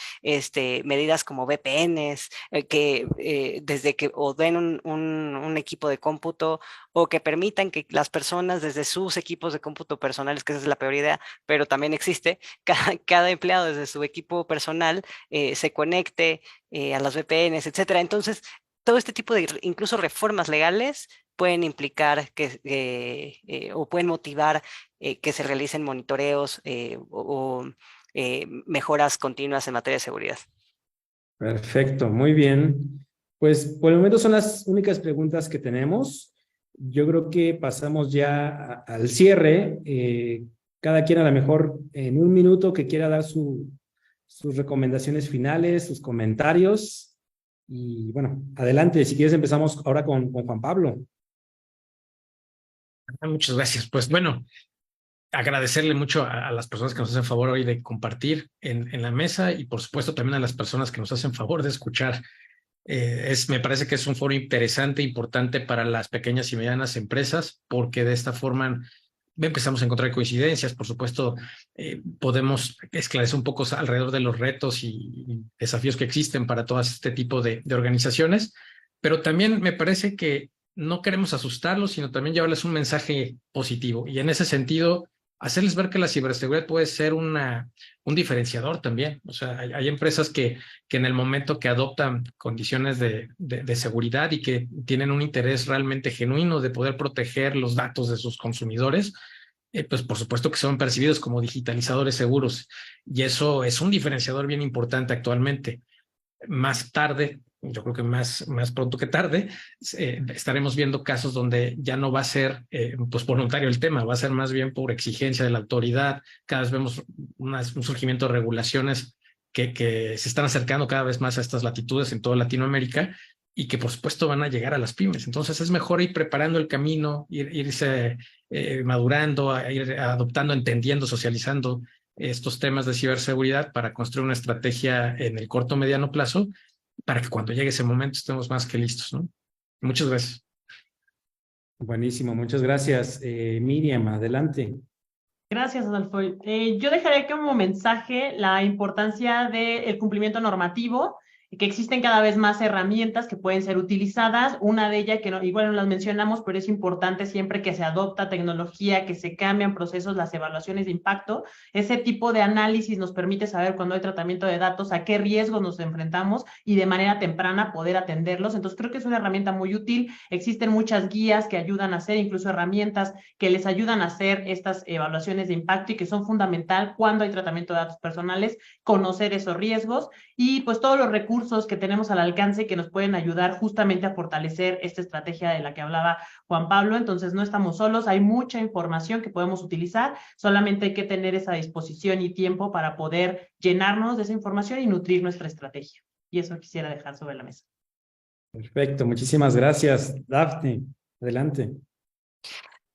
medidas como VPNs, desde que o den un equipo de cómputo o que permitan que las personas desde sus equipos de cómputo personales, que esa es la peor idea, pero también existe, cada empleado desde su equipo personal se conecte a las VPNs, etcétera. Entonces, todo este tipo de incluso reformas legales pueden implicar o pueden motivar que se realicen monitoreos o mejoras continuas en materia de seguridad. Perfecto, muy bien. Pues por el momento son las únicas preguntas que tenemos. Yo creo que pasamos ya al cierre. Cada quien a lo mejor en un minuto que quiera dar sus recomendaciones finales, sus comentarios. Y bueno, adelante, si quieres empezamos ahora con Juan Pablo. Muchas gracias. Pues bueno, agradecerle mucho a las personas que nos hacen favor hoy de compartir en la mesa y por supuesto también a las personas que nos hacen favor de escuchar. Me parece que es un foro interesante, importante para las pequeñas y medianas empresas, porque de esta forma empezamos a encontrar coincidencias. Por supuesto, podemos esclarecer un poco alrededor de los retos y desafíos que existen para todo este tipo de organizaciones, pero también me parece que no queremos asustarlos, sino también llevarles un mensaje positivo. Y en ese sentido, hacerles ver que la ciberseguridad puede ser un diferenciador también. O sea, hay empresas que en el momento que adoptan condiciones de seguridad y que tienen un interés realmente genuino de poder proteger los datos de sus consumidores, pues por supuesto que son percibidos como digitalizadores seguros. Y eso es un diferenciador bien importante actualmente. Más tarde, yo creo que más pronto que tarde, estaremos viendo casos donde ya no va a ser pues voluntario el tema, va a ser más bien por exigencia de la autoridad. Cada vez vemos un surgimiento de regulaciones que se están acercando cada vez más a estas latitudes en toda Latinoamérica y que por supuesto van a llegar a las pymes. Entonces es mejor ir preparando el camino, irse madurando, ir adoptando, entendiendo, socializando estos temas de ciberseguridad para construir una estrategia en el corto o mediano plazo para que cuando llegue ese momento estemos más que listos, ¿no? Muchas gracias. Buenísimo, muchas gracias. Miriam, adelante. Gracias, Adolfo. Yo dejaré como mensaje la importancia del cumplimiento normativo, que existen cada vez más herramientas que pueden ser utilizadas. Una de ellas, que no, igual no las mencionamos, pero es importante siempre que se adopta tecnología, que se cambian procesos, las evaluaciones de impacto. Ese tipo de análisis nos permite saber cuando hay tratamiento de datos, a qué riesgos nos enfrentamos y de manera temprana poder atenderlos. Entonces creo que es una herramienta muy útil. Existen muchas guías que ayudan a hacer, incluso herramientas que les ayudan a hacer estas evaluaciones de impacto y que son fundamental cuando hay tratamiento de datos personales, conocer esos riesgos y pues todos los recursos que tenemos al alcance que nos pueden ayudar justamente a fortalecer esta estrategia de la que hablaba Juan Pablo. Entonces no estamos solos, hay mucha información que podemos utilizar, solamente hay que tener esa disposición y tiempo para poder llenarnos de esa información y nutrir nuestra estrategia. Y eso quisiera dejar sobre la mesa. Perfecto, muchísimas gracias. Dafne, adelante.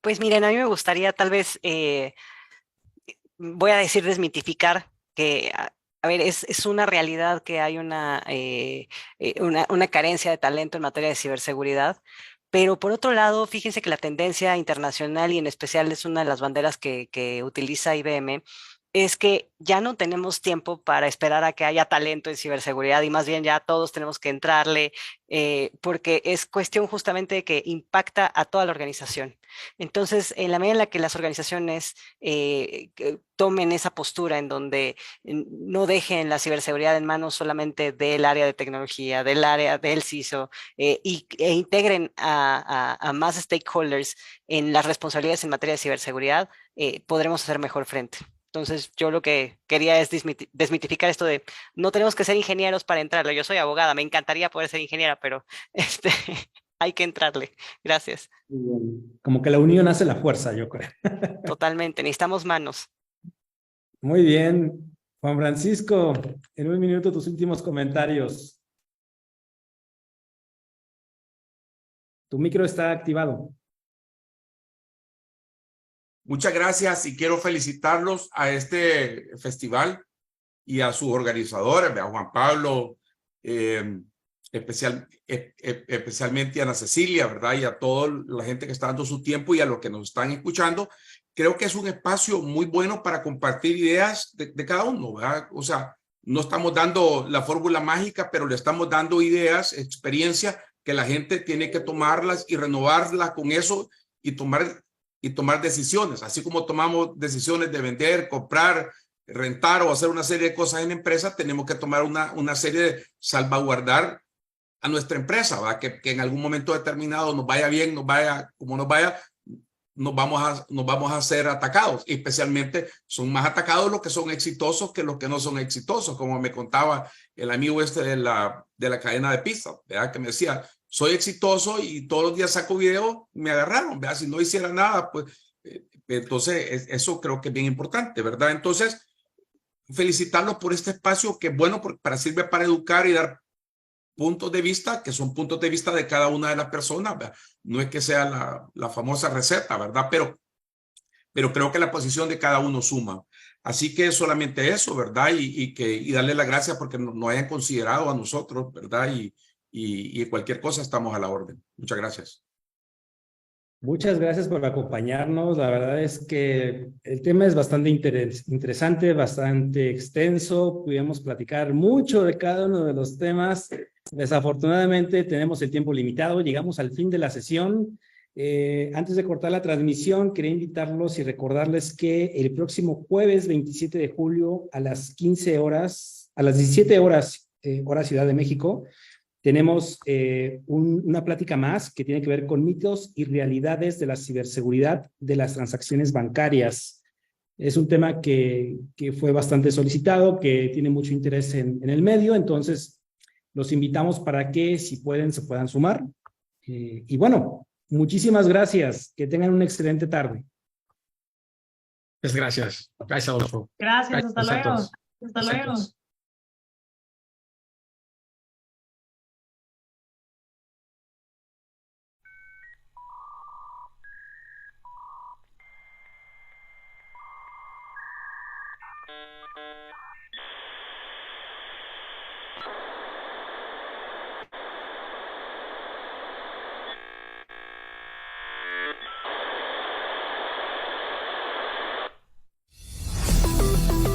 Pues miren, a mí me gustaría tal vez, voy a decir desmitificar que, a ver, es una realidad que hay una carencia de talento en materia de ciberseguridad, pero por otro lado, fíjense que la tendencia internacional y en especial es una de las banderas que utiliza IBM, es que ya no tenemos tiempo para esperar a que haya talento en ciberseguridad y más bien ya todos tenemos que entrarle porque es cuestión justamente de que impacta a toda la organización. Entonces, en la medida en la que las organizaciones tomen esa postura en donde no dejen la ciberseguridad en manos solamente del área de tecnología, del área del CISO e integren a más stakeholders en las responsabilidades en materia de ciberseguridad, podremos hacer mejor frente. Entonces, yo lo que quería es desmitificar esto de no tenemos que ser ingenieros para entrarle. Yo soy abogada, me encantaría poder ser ingeniera, pero hay que entrarle. Gracias. Como que la unión hace la fuerza, yo creo. Totalmente, necesitamos manos. Muy bien. Juan Francisco, en un minuto tus últimos comentarios. Tu micro está activado. Muchas gracias y quiero felicitarlos a este festival y a sus organizadores, a Juan Pablo, especialmente a Ana Cecilia, ¿verdad? Y a toda la gente que está dando su tiempo y a los que nos están escuchando. Creo que es un espacio muy bueno para compartir ideas de cada uno, ¿verdad? O sea, no estamos dando la fórmula mágica, pero le estamos dando ideas, experiencias que la gente tiene que tomarlas y renovarlas con eso y tomar decisiones. Así como tomamos decisiones de vender, comprar, rentar o hacer una serie de cosas en empresa, tenemos que tomar una serie de salvaguardar a nuestra empresa, ¿verdad? Que en algún momento determinado nos vaya bien, nos vaya como nos vaya, nos vamos a ser atacados. Y especialmente son más atacados los que son exitosos que los que no son exitosos, como me contaba el amigo de la cadena de pizza, ¿verdad? Que me decía, soy exitoso y todos los días saco video, me agarraron, ¿verdad? Si no hiciera nada, pues entonces eso creo que es bien importante, ¿verdad? Entonces, felicitarlos por este espacio que es bueno para sirve para educar y dar puntos de vista, que son puntos de vista de cada una de las personas, ¿verdad? No es que sea la famosa receta, ¿verdad? Pero creo que la posición de cada uno suma. Así que solamente eso, ¿verdad? Y darle las gracias porque nos hayan considerado a nosotros, ¿verdad? Y cualquier cosa estamos a la orden. Muchas gracias. Muchas gracias por acompañarnos. La verdad es que el tema es bastante interesante, bastante extenso. Pudimos platicar mucho de cada uno de los temas. Desafortunadamente tenemos el tiempo limitado. Llegamos al fin de la sesión. Antes de cortar la transmisión, quería invitarlos y recordarles que el próximo jueves 27 de julio a las 15 horas, a las 17 horas, hora Ciudad de México, tenemos una plática más que tiene que ver con mitos y realidades de la ciberseguridad de las transacciones bancarias. Es un tema que fue bastante solicitado, que tiene mucho interés en el medio, entonces los invitamos para que, si pueden, se puedan sumar. Y bueno, muchísimas gracias. Que tengan una excelente tarde. Pues gracias. Gracias, Adolfo. Gracias, hasta luego. Hasta luego.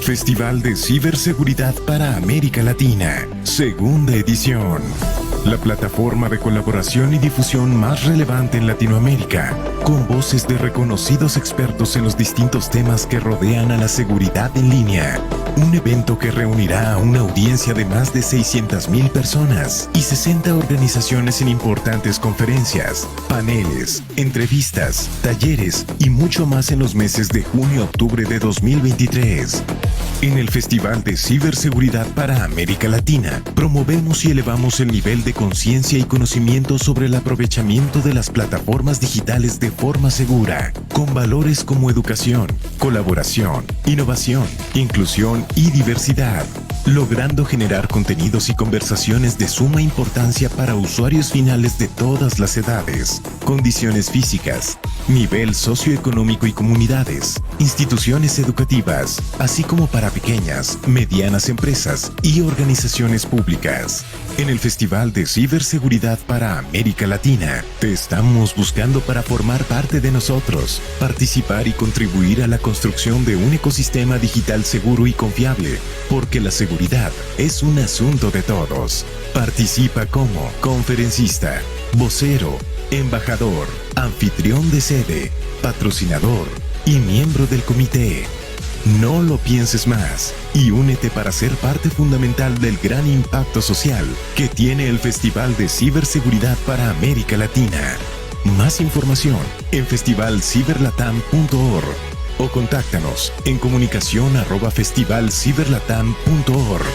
Festival de Ciberseguridad para América Latina, segunda edición. La plataforma de colaboración y difusión más relevante en Latinoamérica, con voces de reconocidos expertos en los distintos temas que rodean a la seguridad en línea. Un evento que reunirá a una audiencia de más de 600,000 personas y 60 organizaciones en importantes conferencias, paneles, entrevistas, talleres y mucho más en los meses de junio a octubre de 2023. En el Festival de Ciberseguridad para América Latina, promovemos y elevamos el nivel de conciencia y conocimiento sobre el aprovechamiento de las plataformas digitales de forma segura, con valores como educación, colaboración, innovación, inclusión y diversidad, logrando generar contenidos y conversaciones de suma importancia para usuarios finales de todas las edades, condiciones físicas, nivel socioeconómico y comunidades, instituciones educativas, así como para pequeñas, medianas empresas y organizaciones públicas. En el Festival de Ciberseguridad para América Latina, te estamos buscando para formar parte de nosotros, participar y contribuir a la construcción de un ecosistema digital seguro y confiable, porque la seguridad es un asunto de todos. Participa como conferencista, vocero, embajador, anfitrión de sede, patrocinador y miembro del comité. No lo pienses más y únete para ser parte fundamental del gran impacto social que tiene el Festival de Ciberseguridad para América Latina. Más información en festivalciberlatam.org o contáctanos en comunicación@festivalciberlatam.org.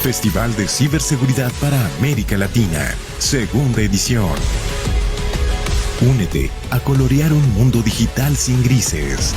Festival de Ciberseguridad para América Latina, segunda edición. Únete a colorear un mundo digital sin grises.